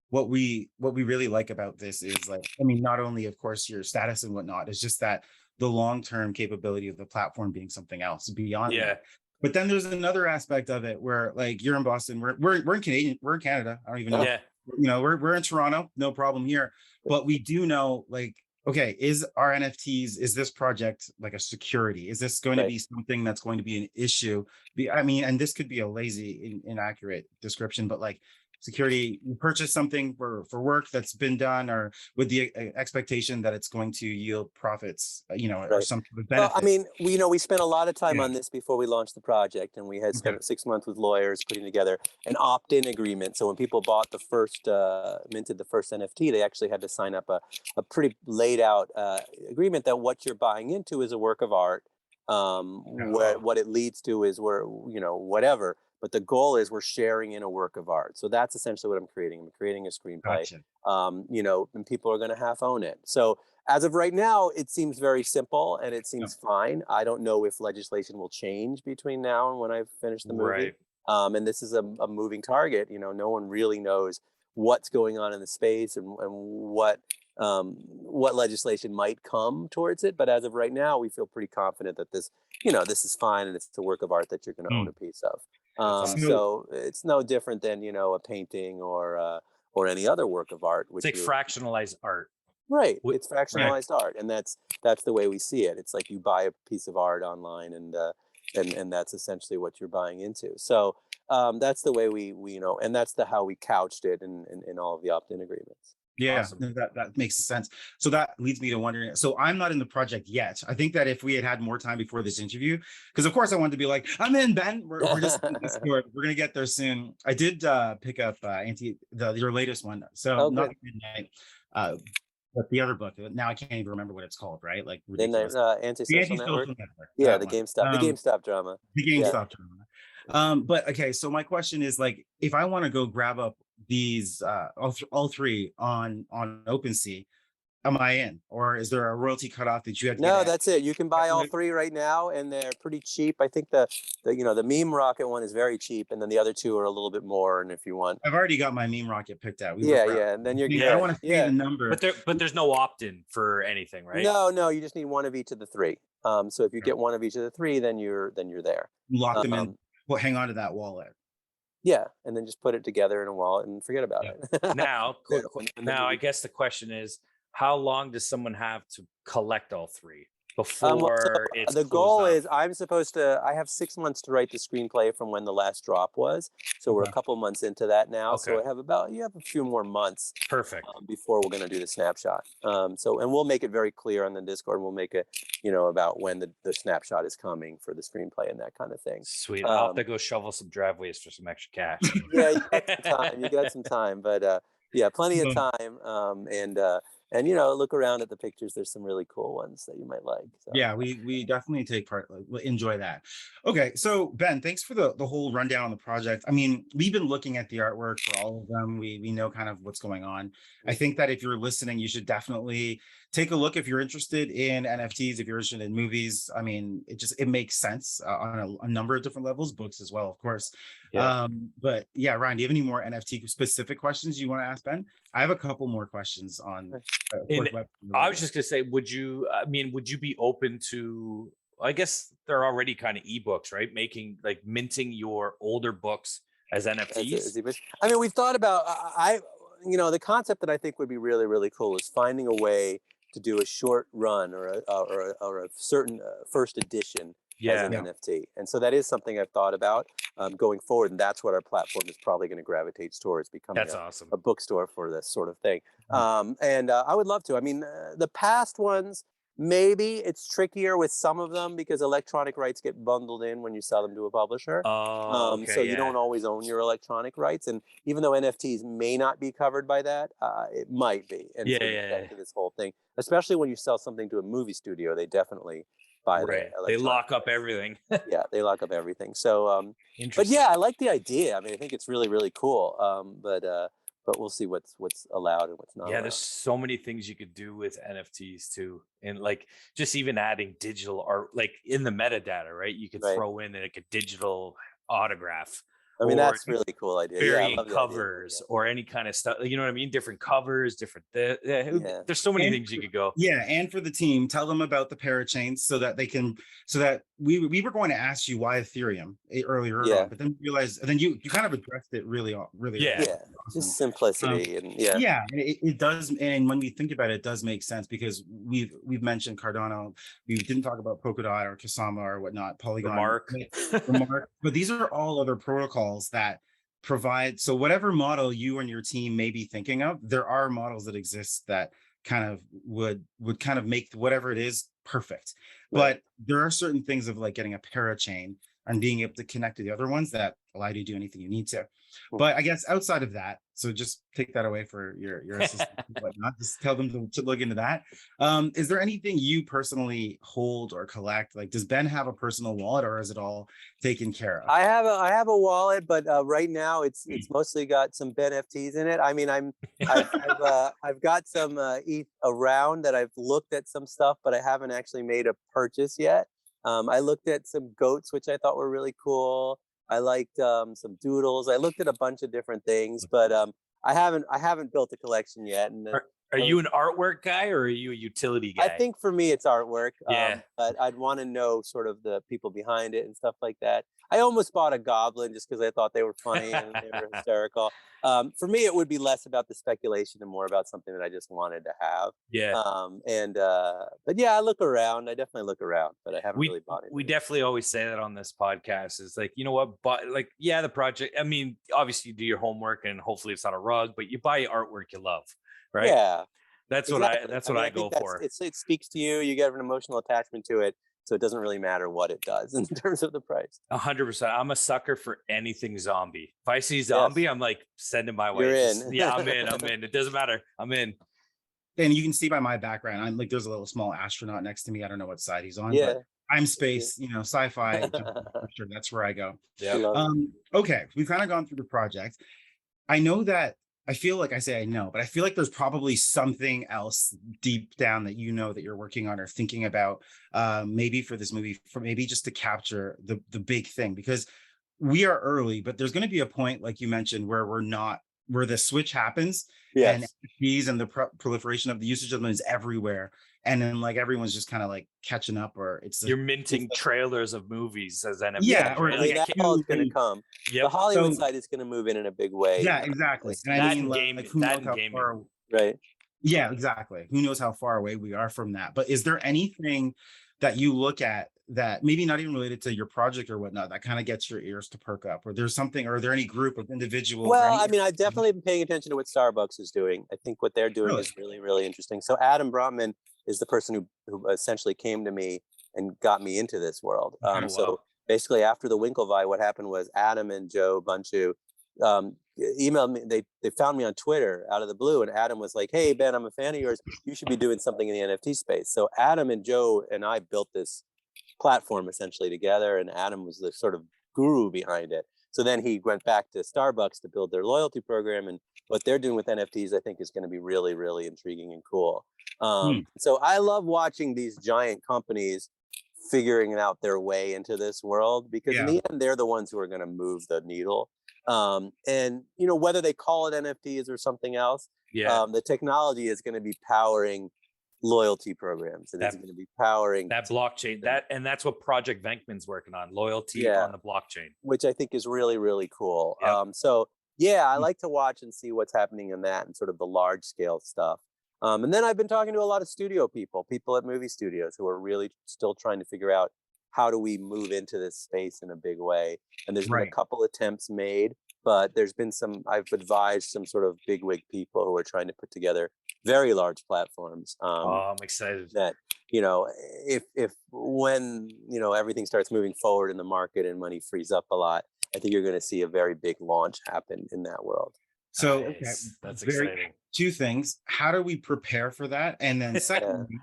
Speaker 1: we really like about this is, like, I mean, not only of course your status and whatnot, it's just that the long-term capability of the platform being something else beyond that. But then there's another aspect of it where, like, you're in Boston, we're in Canada. I don't even know.
Speaker 2: Yeah.
Speaker 1: We're in Toronto, no problem here. But we do know, like, okay, is our NFTs, is this project like a security? Is this going to be something that's going to be an issue? I mean, and this could be a lazy, inaccurate description, but like, security, you purchase something for work that's been done, or with the expectation that it's going to yield profits, or some sort of benefit.
Speaker 3: Well, I mean, we spent a lot of time on this before we launched the project, and we had spent 6 months with lawyers putting together an opt-in agreement. So when people bought minted the first NFT, they actually had to sign up a pretty laid out agreement that what you're buying into is a work of art. What it leads to is whatever. But the goal is we're sharing in a work of art. So that's essentially what I'm creating. I'm creating a screenplay, and people are going to half own it. So as of right now, it seems very simple and it seems fine. I don't know if legislation will change between now and when I finish the movie. And this is a moving target. No one really knows what's going on in the space and what legislation might come towards it. But as of right now, we feel pretty confident that this is fine and it's a work of art that you're going to own a piece of. So it's no different than a painting or any other work of art.
Speaker 2: It's like fractionalized art,
Speaker 3: right? It's fractionalized art, and that's the way we see it. It's like you buy a piece of art online, and that's essentially what you're buying into. So that's the way we and that's how we couched it in all of the opt-in agreements.
Speaker 1: Yeah, awesome. That makes sense. So that leads me to wondering, so I'm not in the project yet. I think that if we had more time before this interview, because of course I wanted to be like, I'm in, Ben. We're just in Discord. We're gonna get there soon. I did pick up your latest one. So not Midnight, but the other book. Now I can't even remember what it's called, right? Like ridiculous.
Speaker 3: Anti-Social Network. Yeah, the GameStop drama.
Speaker 1: The GameStop drama. But okay, so my question is, like, if I want to go grab up these all three on OpenSea, am I in, or is there a royalty cutoff that you have to
Speaker 3: No, that's it. You can buy all three right now, and they're pretty cheap. I think the meme rocket one is very cheap, and then the other two are a little bit more. And if you want,
Speaker 1: I've already got my meme rocket picked out.
Speaker 3: And then you're good.
Speaker 1: I want to see the number,
Speaker 2: but there's no opt-in for anything, right?
Speaker 3: No, you just need one of each of the three. So if you get one of each of the three, then you're there.
Speaker 1: Lock them in. Well, hang on to that wallet.
Speaker 3: Yeah, and then just put it together in a wallet and forget about it.
Speaker 2: Now, I guess the question is, how long does someone have to collect all three before it's
Speaker 3: the goal is I have 6 months to write the screenplay from when the last drop was. So we're a couple months into that now. So I have you have a few more months.
Speaker 2: Perfect.
Speaker 3: Before we're going to do the snapshot. And we'll make it very clear on the Discord. We'll make it, about when the snapshot is coming for the screenplay and that kind of thing.
Speaker 2: Sweet. I'll have to go shovel some driveways for some extra cash.
Speaker 3: Yeah, you got some time, but plenty of time. And look around at the pictures. There's some really cool ones that you might like. So.
Speaker 1: Yeah, we definitely take part. Enjoy that. Okay, so Ben, thanks for the whole rundown on the project. I mean, we've been looking at the artwork for all of them. We know kind of what's going on. I think that if you're listening, you should definitely take a look if you're interested in NFTs, if you're interested in movies. I mean, it makes sense on a number of different levels, books as well, of course.
Speaker 3: Yeah.
Speaker 1: But yeah, Ryan, do you have any more NFT specific questions you want to ask Ben? I have a couple more questions on.
Speaker 2: I was just gonna say, would you be open to? I guess they're already kind of ebooks, right? Minting your older books as NFTs.
Speaker 3: I mean, we've thought about. The concept that I think would be really, really cool is finding a way to do a short run or a certain first edition as an
Speaker 1: Yeah.
Speaker 3: NFT. And so that is something I've thought about going forward. And that's what our platform is probably going to gravitate towards, becoming
Speaker 2: That's awesome.
Speaker 3: a bookstore for this sort of thing. And I would love to. I mean, the past ones, maybe it's trickier with some of them because electronic rights get bundled in when you sell them to a publisher.
Speaker 2: Oh, okay,
Speaker 3: So you don't always own your electronic rights. And even though NFTs may not be covered by that, it might be. And so you get into this whole thing, especially when you sell something to a movie studio, they definitely buy the
Speaker 2: They lock up
Speaker 3: rights.
Speaker 2: everything.
Speaker 3: Yeah, they lock up everything. So, but yeah, I like the idea. I mean, I think it's really, really cool. But we'll see what's allowed and what's not allowed.
Speaker 2: There's so many things you could do with NFTs too. And like just even adding digital art, like in the metadata, right? You could throw in like a digital autograph.
Speaker 3: I mean, that's really cool idea.
Speaker 2: Variant covers or any kind of stuff. You know what I mean? Different covers, different. There's so many things you could go.
Speaker 1: Yeah, and for the team, tell them about the parachains so that they can. So that we were going to ask you why Ethereum earlier on, but then we realized, and then you kind of addressed it really.
Speaker 3: Just simplicity and
Speaker 1: it does. And when we think about it, it does make sense because we've mentioned Cardano. We didn't talk about Polkadot or Kasama or whatnot, Polygon,
Speaker 2: Remark.
Speaker 1: But these are all other protocols that provide. So whatever model you and your team may be thinking of, there are models that exist that kind of would kind of make whatever it is perfect. But there are certain things of like getting a parachain and being able to connect to the other ones that allow you to do anything you need to. But I guess outside of that, so just take that away for your assistant and whatnot. Just tell them to look into that. Is there anything you personally hold or collect? Like, does Ben have a personal wallet, or is it all taken care of?
Speaker 3: I have a wallet, but right now it's mostly got some Ben NFTs in it. I mean, I've got some ETH around that I've looked at some stuff, but I haven't actually made a purchase yet. I looked at some goats, which I thought were really cool. I liked some doodles. I looked at a bunch of different things, but I haven't built a collection yet. And
Speaker 2: are you an artwork guy or are you a utility guy?
Speaker 3: I think for me it's artwork. But I'd want to know sort of the people behind it and stuff like that. I almost bought a goblin just because I thought they were funny and they were hysterical. For me, it would be less about the speculation and more about something that I just wanted to have. But yeah, I look around. I definitely look around, but I haven't really bought it.
Speaker 2: We definitely always say that on this podcast is like, you know what, but like, the project, I mean, obviously you do your homework and hopefully it's not a rug, but you buy artwork you love, right?
Speaker 3: Yeah.
Speaker 2: That's what I go for.
Speaker 3: It speaks to you. You get an emotional attachment to it. So it doesn't really matter what it does in terms of the price.
Speaker 2: 100%. I'm a sucker for anything zombie. If I see zombie, I'm like, send it my way.
Speaker 3: You're in.
Speaker 2: Yeah, I'm in. It doesn't matter. I'm in.
Speaker 1: And you can see by my background, I'm like, there's a little small astronaut next to me. I don't know what side he's on, but I'm space, sci-fi. Sure, that's where I go.
Speaker 2: Yeah.
Speaker 1: Okay, we've kind of gone through the project. I know that I feel like I say I know, but I feel like there's probably something else deep down that that you're working on or thinking about, maybe for this movie, for maybe just to capture the big thing, because we are early, but there's going to be a point, like you mentioned, where where the switch happens, and NFTs and the proliferation of the usage of them is everywhere. And then like everyone's just kind of like catching up, or
Speaker 2: you're minting trailers of movies as NFTs.
Speaker 1: Yeah, or
Speaker 3: like that's all it's going to come. Yep. The Hollywood side is going to move in a big way.
Speaker 1: Yeah, exactly.
Speaker 2: And I mean, who knows how far,
Speaker 3: right?
Speaker 1: Yeah, exactly. Who knows how far away we are from that? But is there anything that you look at that maybe not even related to your project or whatnot that kind of gets your ears to perk up? Or there's something, or are there any group of individuals?
Speaker 3: Well, I mean, I've definitely been paying attention to what Starbucks is doing. I think what they're doing is really, really interesting. So Adam Brotman is the person who essentially came to me and got me into this world. So basically after the Winklevi, what happened was Adam and Joe Bunchu emailed me. They found me on Twitter out of the blue, and Adam was like, "Hey Ben, I'm a fan of yours. You should be doing something in the NFT space." So Adam and Joe and I built this platform essentially together, and Adam was the sort of guru behind it. So then he went back to Starbucks to build their loyalty program, and what they're doing with NFTs, I think, is going to be really, really intriguing and cool. So I love watching these giant companies figuring out their way into this world, because in the end, they're the ones who are going to move the needle. And whether they call it NFTs or something else, the technology is going to be powering loyalty programs, and it's going to be powering
Speaker 2: that blockchain. That's what Project Venkman's working on, loyalty on the blockchain,
Speaker 3: which I think is really, really cool. So I like to watch and see what's happening in that and sort of the large scale stuff. And then I've been talking to a lot of studio people at movie studios who are really still trying to figure out how do we move into this space in a big way? And there's been a
Speaker 1: Right.
Speaker 3: couple attempts made, but there's been I've advised some sort of bigwig people who are trying to put together very large platforms.
Speaker 2: Oh, I'm excited.
Speaker 3: That, if when, everything starts moving forward in the market and money frees up a lot, I think you're going to see a very big launch happen in that world.
Speaker 1: So
Speaker 2: Nice. That's
Speaker 1: very
Speaker 2: exciting.
Speaker 1: two things. How do we prepare for that? And then secondly,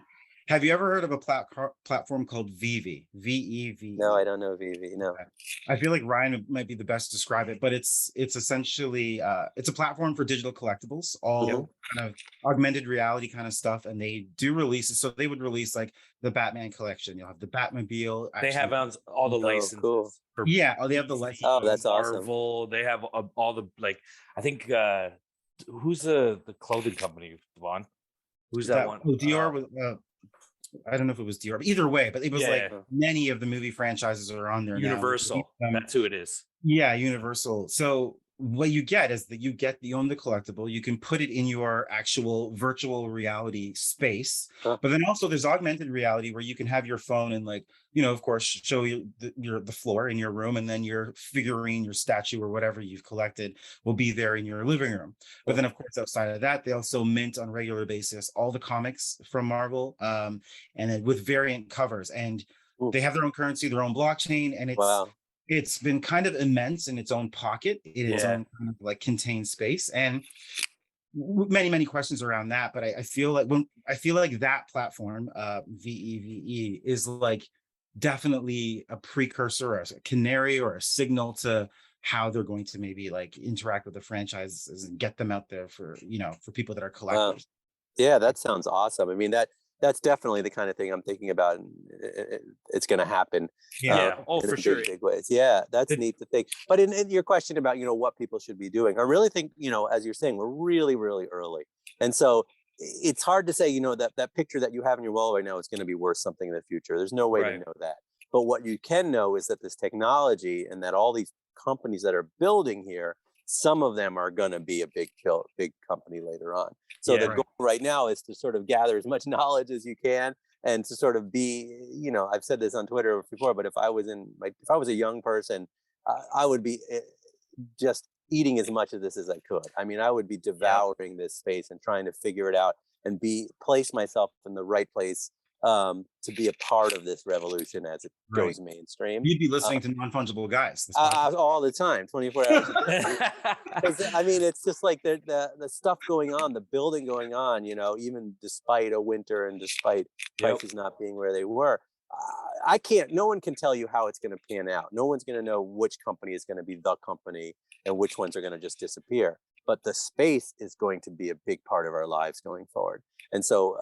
Speaker 1: have you ever heard of a platform called VeVe? VeVe?
Speaker 3: No, I don't know VeVe. No.
Speaker 1: I feel like Ryan might be the best to describe it, but it's essentially it's a platform for digital collectibles, all kind of augmented reality kind of stuff, and they do releases. So they would release like the Batman collection. You'll have the Batmobile.
Speaker 2: They have all the licenses.
Speaker 3: Cool.
Speaker 1: They have the license.
Speaker 3: Oh, that's
Speaker 2: Marvel.
Speaker 3: awesome.
Speaker 2: They have all the I think who's the clothing company, Devon? Who's that one?
Speaker 1: Dior was. I don't know if it was Dior, but either way, but it was like many of the movie franchises are on there.
Speaker 2: Universal. That's who it is.
Speaker 1: Yeah, Universal. So what you get is that you own the collectible. You can put it in your actual virtual reality space, but then also there's augmented reality where you can have your phone and of course, show you the floor in your room, and then your figurine, your statue, or whatever you've collected will be there in your living room. But then, of course, outside of that, they also mint on a regular basis all the comics from Marvel, and then with variant covers, and they have their own currency, their own blockchain, and it's been kind of immense in its own pocket, in its own kind of contained space, and many questions around that. But I feel like that platform, VeVe, is definitely a precursor or a canary or a signal to how they're going to maybe interact with the franchises and get them out there for people that are collectors.
Speaker 3: Yeah, that sounds awesome. I mean, that's definitely the kind of thing I'm thinking about, and it's going to happen.
Speaker 2: For sure.
Speaker 3: Big ways. Yeah, that's neat to think. But in your question about what people should be doing, I really think as you're saying, we're really, really early, and so it's hard to say that picture that you have in your wall right now is going to be worth something in the future. There's no way to know that. But what you can know is that this technology and that all these companies that are building here, some of them are going to be a big company later on. So the goal right now is to sort of gather as much knowledge as you can, and to sort of be, I've said this on Twitter before, but if I was a young person, I would be just eating as much of this as I could. I mean, I would be devouring this space and trying to figure it out and place myself in the right place to be a part of this revolution as it goes mainstream.
Speaker 1: You'd be listening to Non-Fungible Guys
Speaker 3: all the time, 24 hours. I mean, it's just like the stuff going on, the building going on, even despite a winter and despite prices not being where they were. No one can tell you how it's going to pan out. No one's going to know which company is going to be the company and which ones are going to just disappear. But the space is going to be a big part of our lives going forward. And so,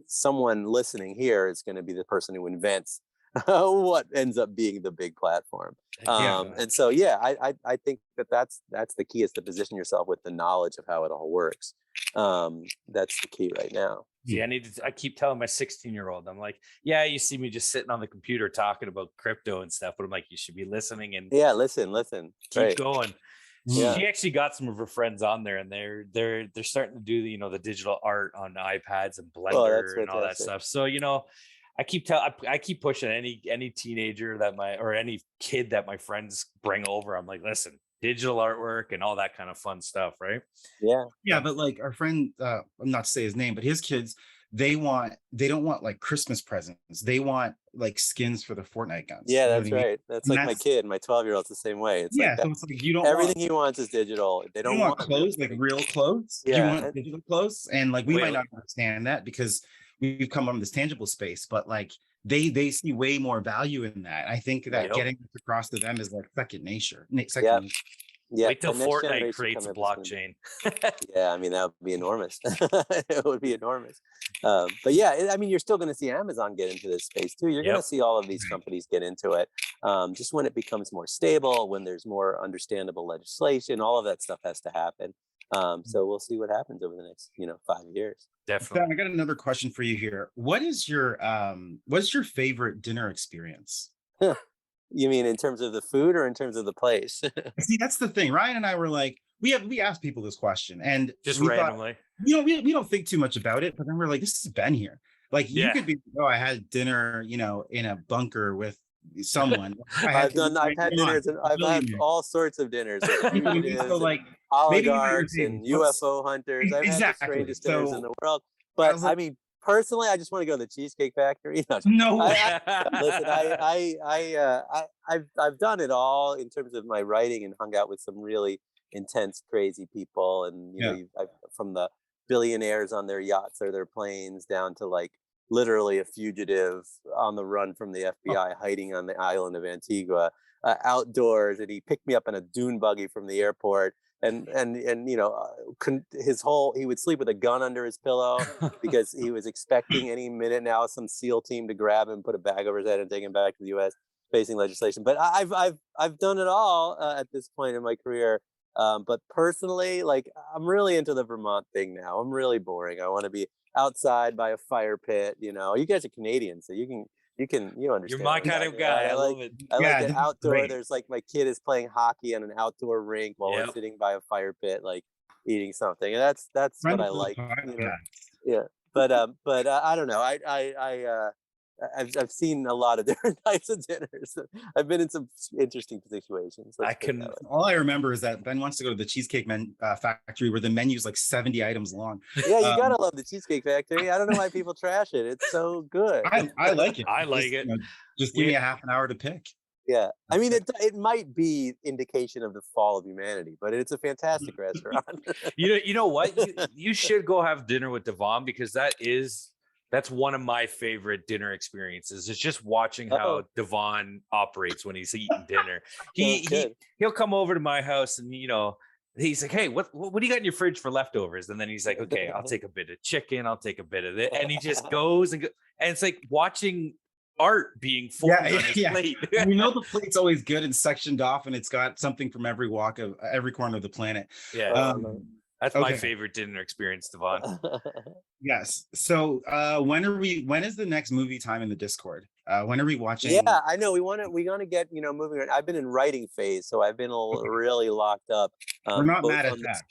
Speaker 3: someone listening here is going to be the person who invents what ends up being the big platform. And so, I think that's the key, is to position yourself with the knowledge of how it all works. That's the key right now.
Speaker 2: Yeah, I keep telling my 16-year-old, I'm like, yeah, you see me just sitting on the computer talking about crypto and stuff, but I'm like, you should be listening and
Speaker 3: listen,
Speaker 2: keep going.
Speaker 3: Yeah.
Speaker 2: She actually got some of her friends on there, and they're starting to do the digital art on iPads and Blender and all that stuff. So I keep pushing any teenager or any kid that my friends bring over. I'm like, listen, digital artwork and all that kind of fun stuff, right?
Speaker 1: Yeah, but our friend, I'm not to say his name, but his kids, they don't want Christmas presents. They want skins for the Fortnite guns.
Speaker 3: Yeah, that's right. That's like my kid, my 12-year-old's the same way. It's
Speaker 1: so it's you don't
Speaker 3: everything he wants is digital. They don't want
Speaker 1: clothes, real clothes.
Speaker 3: Yeah.
Speaker 1: You want digital clothes, and we might not understand that because we've come from this tangible space, but they see way more value in that. I think that getting across to them is second nature.
Speaker 3: Yeah.
Speaker 2: Wait till Fortnite creates a blockchain.
Speaker 3: Yeah, I mean, that would be enormous. It would be enormous. But I mean, you're still going to see Amazon get into this space too. You're going to see all of these companies get into it. Just when it becomes more stable, when there's more understandable legislation, all of that stuff has to happen. So we'll see what happens over the next 5 years.
Speaker 2: Definitely.
Speaker 1: Ben, I got another question for you here. What's your favorite dinner experience?
Speaker 3: You mean in terms of the food or in terms of the place?
Speaker 1: See, that's the thing. Ryan and I were we asked people this question, and
Speaker 2: just randomly.
Speaker 1: We don't think too much about it, but then we're like, this is Ben here. Like you could be, oh, I had dinner, you know, in a bunker with someone.
Speaker 3: I've had dinners, and I've had all sorts of dinners.
Speaker 1: So like
Speaker 3: oligarchs and UFO hunters. I've had the strangest dinners in the world. But I mean, personally, I just want to go to the Cheesecake Factory.
Speaker 1: No way.
Speaker 3: Listen, I've done it all in terms of my writing and hung out with some really intense, crazy people. And you know, from the billionaires on their yachts or their planes down to like literally a fugitive on the run from the FBI hiding on the island of Antigua, outdoors, and he picked me up in a dune buggy from the airport. And you know, he would sleep with a gun under his pillow because he was expecting any minute now some SEAL team to grab him, put a bag over his head, and take him back to the U.S. facing legislation. But I've done it all at this point in my career. But personally, like, I'm really into the Vermont thing now. I'm really boring. I want to be outside by a fire pit. You know, you guys are Canadian, so you understand.
Speaker 2: You're my kind of guy. I love it.
Speaker 3: I like the outdoor. Great. There's like my kid is playing hockey on an outdoor rink while we're sitting by a fire pit, like eating something, and that's what I like. You know? Yeah, but I don't know. I've seen a lot of different types of dinners. I've been in some interesting situations.
Speaker 1: All I remember is that Ben wants to go to the Cheesecake Factory where the menu is like 70 items long.
Speaker 3: Yeah, you gotta love the Cheesecake Factory. I don't know why people trash it. It's so good.
Speaker 1: I like it.
Speaker 2: I like it.
Speaker 1: You know, just give me a half an hour to pick.
Speaker 3: Yeah, I mean, it might be indication of the fall of humanity, but it's a fantastic restaurant.
Speaker 2: You know what? You should go have dinner with Devon, because that's one of my favorite dinner experiences. Is just watching how Devon operates when he's eating dinner. He'll come over to my house and, you know, he's like, hey, what do you got in your fridge for leftovers? And then he's like, okay, I'll take a bit of chicken. I'll take a bit of it. And he just goes and it's like watching art being formed on his plate.
Speaker 1: We know the plate's always good and sectioned off, and it's got something from every corner of the planet.
Speaker 2: Yeah. That's my favorite dinner experience, Devon.
Speaker 1: Yes. So when is the next movie time in the Discord? When are we watching?
Speaker 3: Yeah, I know. We want to get, you know, moving. I've been in writing phase, so I've been really locked up.
Speaker 1: We're not mad at that.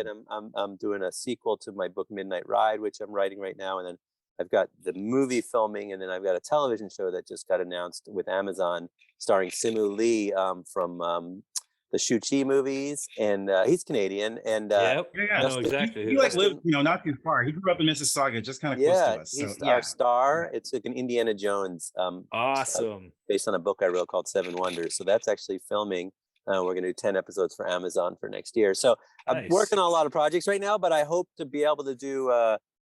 Speaker 3: And I'm doing a sequel to my book Midnight Ride, which I'm writing right now, and then I've got the movie filming, and then I've got a television show that just got announced with Amazon starring Simu Lee from the Shu-Chi movies, and he's Canadian. And
Speaker 2: I know exactly.
Speaker 1: He like lived, you know, not too far. He grew up in Mississauga, just kind of close to us.
Speaker 3: He's our star. It's like an Indiana Jones.
Speaker 2: Awesome.
Speaker 3: Based on a book I wrote called Seven Wonders. So that's actually filming. We're going to do 10 episodes for Amazon for next year. So I'm working on a lot of projects right now, but I hope to be able to do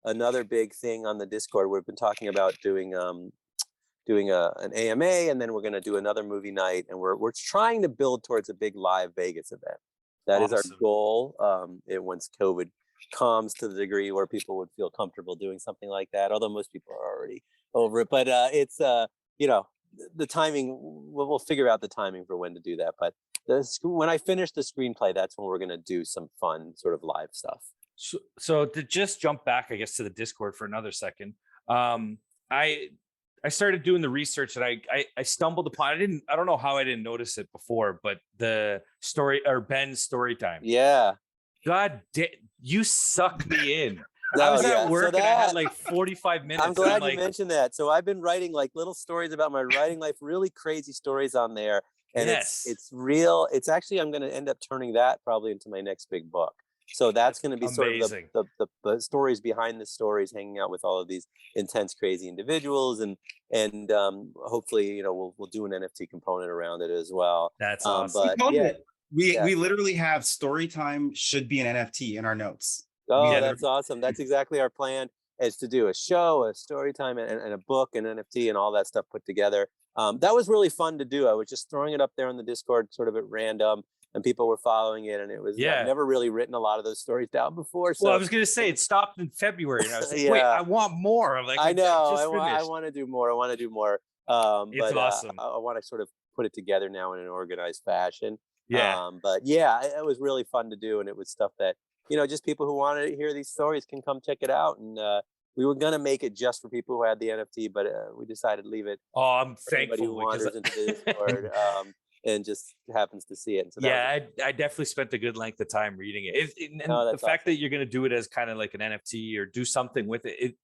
Speaker 3: another big thing on the Discord. We've been talking about doing an AMA, and then we're going to do another movie night, and we're trying to build towards a big live Vegas event. That is our goal. Once COVID calms to the degree where people would feel comfortable doing something like that, although most people are already over it. But it's you know, the timing. We'll figure out the timing for when to do that. But when I finish the screenplay, that's when we're going to do some fun sort of live stuff.
Speaker 2: So to just jump back, I guess, to the Discord for another second, I started doing the research that I stumbled upon. I don't know how I didn't notice it before, but the story, or Ben's story time.
Speaker 3: Yeah.
Speaker 2: God, you sucked me in. I was at work and I had like 45 minutes.
Speaker 3: I'm glad you mentioned that. So I've been writing like little stories about my writing life, really crazy stories on there. And it's real. It's actually, I'm going to end up turning that probably into my next big book. So that's going to be amazing. Sort of the stories behind the stories, hanging out with all of these intense, crazy individuals, and hopefully, you know, we'll do an NFT component around it as well.
Speaker 2: That's awesome.
Speaker 1: But we literally have story time should be an NFT in our notes.
Speaker 3: Oh, that's awesome. That's exactly our plan, is to do a show, a story time, and a book, and NFT, and all that stuff put together. That was really fun to do. I was just throwing it up there on the Discord, sort of at random. And people were following it, and it was I've never really written a lot of those stories down before. So.
Speaker 2: Well, I was going to say it stopped in February, and I was like, wait, I want more. I'm like,
Speaker 3: I know, I want to do more. It's
Speaker 2: awesome.
Speaker 3: I want to sort of put it together now in an organized fashion.
Speaker 2: Yeah.
Speaker 3: But yeah, it was really fun to do, and it was stuff that, you know, just people who wanted to hear these stories can come check it out. And we were going to make it just for people who had the NFT, but we decided to leave it.
Speaker 2: Oh, I'm thankful.
Speaker 3: Who wanders into the Discord. and just happens to see it. And so
Speaker 2: I definitely spent a good length of time reading it. And the fact
Speaker 3: awesome.
Speaker 2: that you're going to do it as kind of like an NFT or do something with it,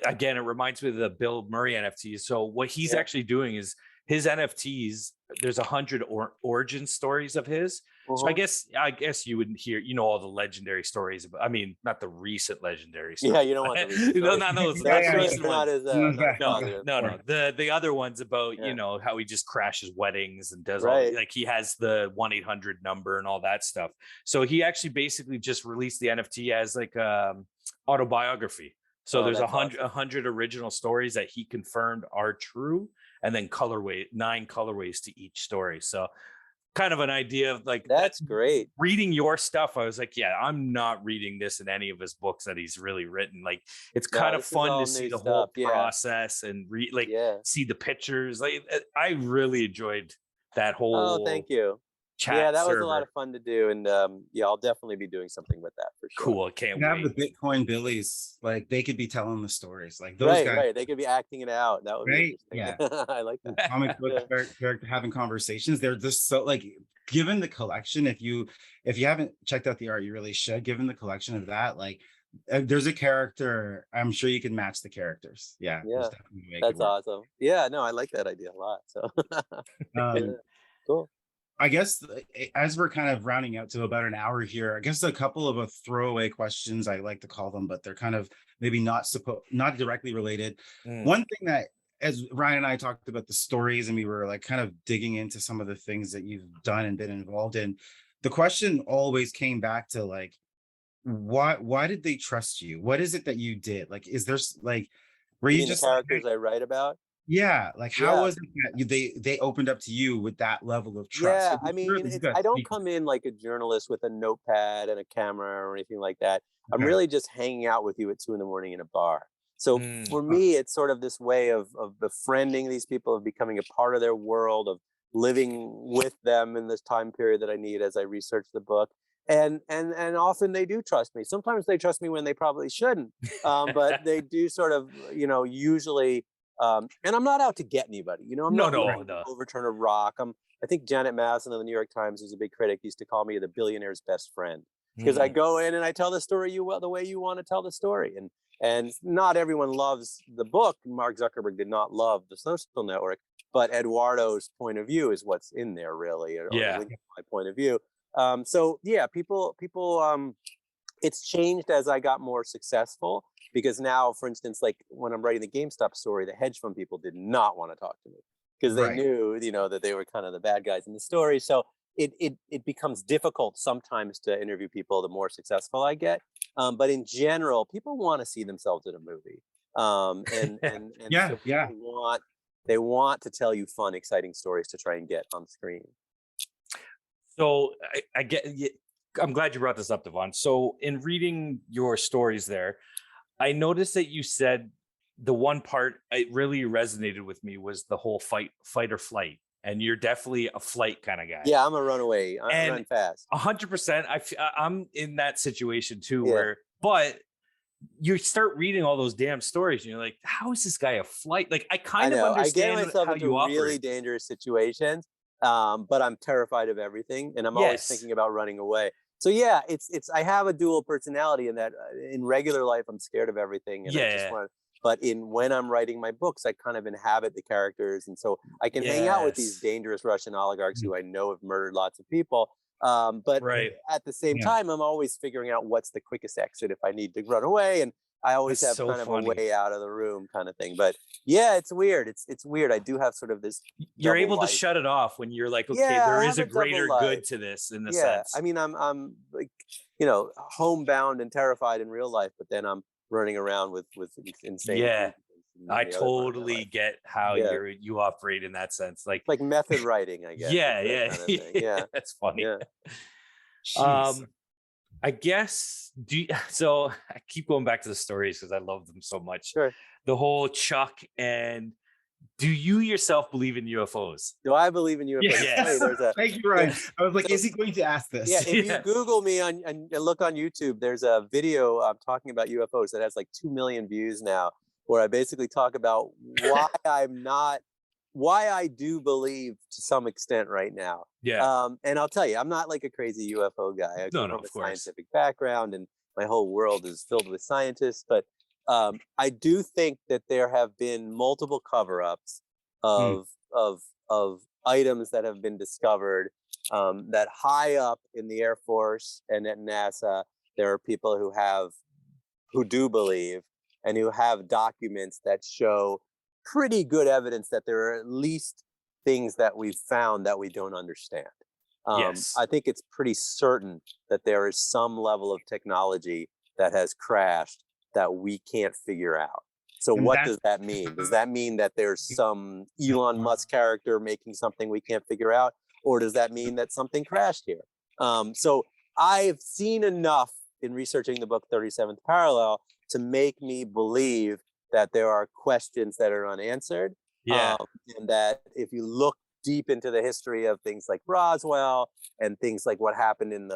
Speaker 2: again, it reminds me of the Bill Murray NFTs. So what he's actually doing is his NFTs, there's 100 origin stories of his. So I guess you would hear, all the legendary stories. I mean, not the recent legendary stories.
Speaker 3: Yeah, you don't want the recent stories.
Speaker 2: not those.
Speaker 3: Not as
Speaker 2: No. The other ones about how he just crashes weddings and does all, like he has the 1-800 number and all that stuff. So he actually basically just released the NFT as like autobiography. So there's 100 original stories that he confirmed are true, and then 9 colorways to each story. So kind of an idea of like,
Speaker 3: that's great.
Speaker 2: Reading your stuff, I was like, yeah, I'm not reading this in any of his books that he's really written. Like, it's kind of fun to see the whole process and see the pictures. Like, I really enjoyed that whole.
Speaker 3: Oh, thank you.
Speaker 2: Chat
Speaker 3: that
Speaker 2: server.
Speaker 3: Was a lot of fun to do, and I'll definitely be doing something with that for sure.
Speaker 2: Cool, can't wait.
Speaker 1: Have the Bitcoin Billies, like they could be telling the stories, like those guys.
Speaker 3: Right, they could be acting it out. That would be interesting.
Speaker 1: Yeah,
Speaker 3: I like that.
Speaker 1: Comic book character having conversations. They're just so like, given the collection, if you haven't checked out the art, you really should. Given the collection of that, like, there's a character, I'm sure you can match the characters. Yeah,
Speaker 3: that's awesome. Yeah, no, I like that idea a lot. So cool.
Speaker 1: I guess as we're kind of rounding out to about an hour here, I guess a couple of throwaway questions, I like to call them, but they're kind of maybe not directly related. One thing that, as Ryan and I talked about the stories and we were like kind of digging into some of the things that you've done and been involved in, the question always came back to like, why did they trust you? What is it that you did? Like, is there like, were you just
Speaker 3: the characters I write about?
Speaker 1: Yeah, like how was it that they opened up to you with that level of trust?
Speaker 3: Yeah, I mean, I don't come in like a journalist with a notepad and a camera or anything like that. I'm really just hanging out with you at 2 a.m. in a bar. So for me, it's sort of this way of befriending these people, of becoming a part of their world, of living with them in this time period that I need as I research the book. And often they do trust me. Sometimes they trust me when they probably shouldn't, but they do sort of, usually. And I'm not out to get anybody, I'm not to overturn a rock. I think Janet Maslin of the New York Times, who's a big critic, used to call me the billionaire's best friend, because I go in and I tell the story the way you want to tell the story. And not everyone loves the book. Mark Zuckerberg did not love the social network, but Eduardo's point of view is what's in there, really, or at least my point of view. So people it's changed as I got more successful, because now, for instance, like when I'm writing the GameStop story, the hedge fund people did not want to talk to me because they knew, that they were kind of the bad guys in the story. So it becomes difficult sometimes to interview people the more successful I get. But in general, people want to see themselves in a movie. They want to tell you fun, exciting stories to try and get on screen.
Speaker 2: So I get. I'm glad you brought this up, Devon. So in reading your stories there, I noticed that you said the one part it really resonated with me was the whole fight or flight. And you're definitely a flight kind of guy.
Speaker 3: Yeah, I'm a runaway. I run fast.
Speaker 2: 100%. I'm in that situation too, but you start reading all those damn stories and you're like, how is this guy a flight? Like, I kind of understand
Speaker 3: I get myself
Speaker 2: how
Speaker 3: into
Speaker 2: you operate.
Speaker 3: Really dangerous situations, but I'm terrified of everything. And I'm always thinking about running away. So yeah, it's I have a dual personality in that in regular life, I'm scared of everything. And I just want, but when I'm writing my books, I kind of inhabit the characters. And so I can hang out with these dangerous Russian oligarchs who I know have murdered lots of people. But at the same time, I'm always figuring out what's the quickest exit if I need to run away. And I always have kind of a way out of the room kind of thing. But yeah, it's weird. It's weird. I do have sort of this.
Speaker 2: You're able to shut it off when you're like, okay, there is a greater good to this in the sense.
Speaker 3: I mean, I'm like, homebound and terrified in real life, but then I'm running around with insane.
Speaker 2: Yeah, I totally get how you operate in that sense. Like
Speaker 3: method writing, I guess.
Speaker 2: Yeah. That's funny. Yeah. I guess so I keep going back to the stories because I love them so much.
Speaker 3: Sure.
Speaker 2: The whole Chuck, and do you yourself believe in UFOs?
Speaker 3: Do I believe in UFOs?
Speaker 1: Yes. Thank you, Ryan. I was like, is he going to ask this?
Speaker 3: Yeah, if you Google me and look on YouTube, there's a video talking about UFOs that has like 2 million views now, where I basically talk about why I'm not why I do believe to some extent right now.
Speaker 2: Yeah.
Speaker 3: And I'll tell you, I'm not like a crazy UFO guy. I come from a scientific background, and my whole world is filled with scientists. But I do think that there have been multiple cover-ups of items that have been discovered, that high up in the Air Force and at NASA, there are people who do believe and who have documents that show pretty good evidence that there are at least things that we've found that we don't understand.
Speaker 2: Yes.
Speaker 3: I think it's pretty certain that there is some level of technology that has crashed that we can't figure out. So what does that mean? Does that mean that there's some Elon Musk character making something we can't figure out? Or does that mean that something crashed here? So I've seen enough in researching the book 37th Parallel to make me believe that there are questions that are unanswered. And that if you look deep into the history of things like Roswell and things like what happened in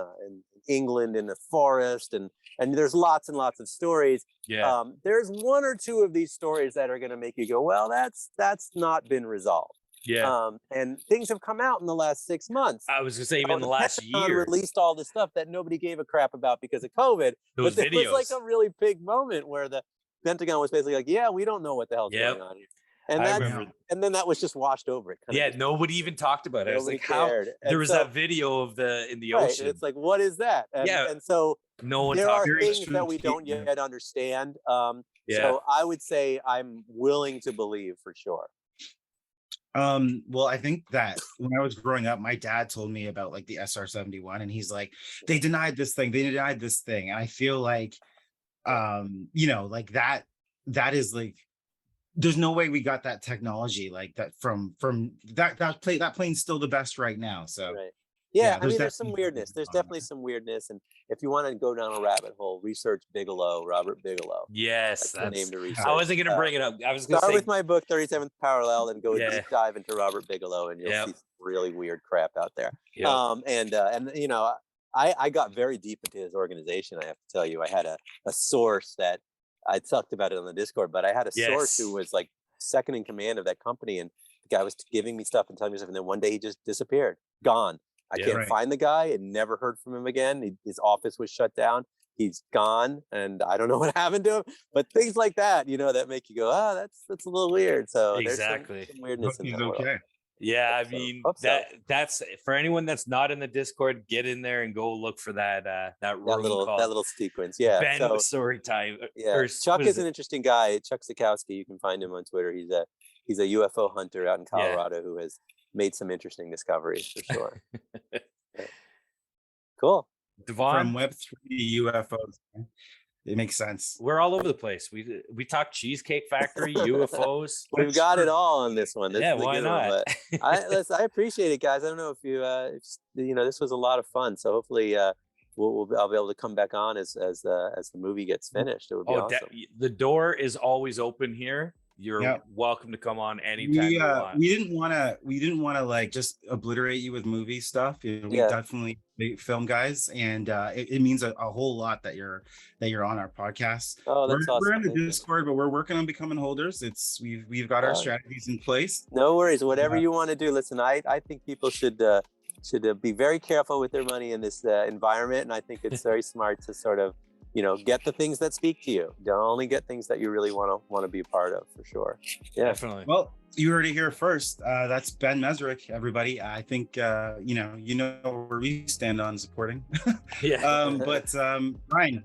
Speaker 3: England in the forest, and there's lots and lots of stories. There's one or two of these stories that are going to make you go, well, that's not been resolved. And things have come out in the last 6 months.
Speaker 2: I was gonna say even the last year.
Speaker 3: Released all this stuff that nobody gave a crap about because of COVID.
Speaker 2: Those
Speaker 3: but there
Speaker 2: videos.
Speaker 3: was like a really big moment where the Pentagon was basically like, yeah, we don't know what the hell's going on here. And then that was just washed over.
Speaker 2: Nobody even talked about it. I was like,
Speaker 3: cared.
Speaker 2: How there was that video of in the ocean.
Speaker 3: It's like, what is that? And so
Speaker 2: no one
Speaker 3: there are
Speaker 2: things
Speaker 3: that we don't yet understand. So I would say I'm willing to believe for sure.
Speaker 1: Well, I think that when I was growing up, my dad told me about like the SR-71, and he's like, they denied this thing, and I feel like like that is like, there's no way we got that technology like that from that plane's still the best right now. So
Speaker 3: I mean, there's some weirdness. There's definitely some weirdness. And if you want to go down a rabbit hole, research Robert Bigelow.
Speaker 2: Yes,
Speaker 3: that's the name to research.
Speaker 2: I wasn't going to bring it up. I was going to
Speaker 3: start
Speaker 2: say,
Speaker 3: with my book, 37th Parallel, and go deep dive into Robert Bigelow, and you'll see some really weird crap out there. I got very deep into his organization. I have to tell you, I had a source that I talked about it on the Discord, but I had a source who was like second in command of that company, and the guy was giving me stuff and telling me stuff, and then one day he just disappeared, gone. I can't find the guy, and never heard from him again. His office was shut down. He's gone, and I don't know what happened to him. But things like that, that make you go, that's a little weird. So there's some weirdness in that world.
Speaker 2: Yeah, I mean, that's for anyone that's not in the Discord, get in there and go look for that
Speaker 3: little sequence. Yeah.
Speaker 2: Ben story time.
Speaker 3: Yeah. Chuck is an interesting guy. Chuck Sikowski. You can find him on Twitter. He's a UFO hunter out in Colorado who has made some interesting discoveries for sure. Cool.
Speaker 2: Devon,
Speaker 1: from Web3 UFOs. It makes sense.
Speaker 2: We're all over the place. We talk Cheesecake Factory, UFOs.
Speaker 3: We've got it all on this one.
Speaker 2: Why not?
Speaker 3: I appreciate it, guys. I don't know if you, this was a lot of fun. So hopefully, I'll be able to come back on as the movie gets finished. It would be awesome.
Speaker 2: The door is always open here. You're welcome to come on anytime you want.
Speaker 1: We didn't want to like just obliterate you with movie stuff. We definitely film guys, and it means a whole lot that you're on our podcast.
Speaker 3: Oh, that's awesome.
Speaker 1: We're in the Discord, but we're working on becoming holders. We've got our strategies in place.
Speaker 3: No worries. Whatever you want to do. Listen, I think people should be very careful with their money in this environment, and I think it's very smart to sort of get the things that speak to you. Don't only get things that you really want to be a part of, for sure. Yeah,
Speaker 2: definitely.
Speaker 1: Well, you heard it here first. That's Ben Mezrich, everybody. I think you know where we stand on supporting. But Ryan,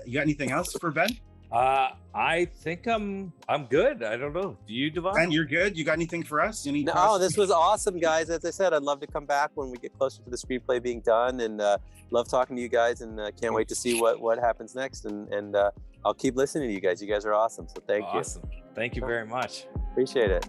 Speaker 1: you got anything else for Ben?
Speaker 2: I think I'm good. I don't know. Do you, Devon?
Speaker 1: Ben, you're good. You got anything for us?
Speaker 3: This was awesome, guys. As I said, I'd love to come back when we get closer to the screenplay being done, and love talking to you guys, and can't wait to see what happens next. And I'll keep listening to you guys. You guys are awesome. So thank you.
Speaker 2: Awesome. Thank you very much.
Speaker 3: Appreciate it.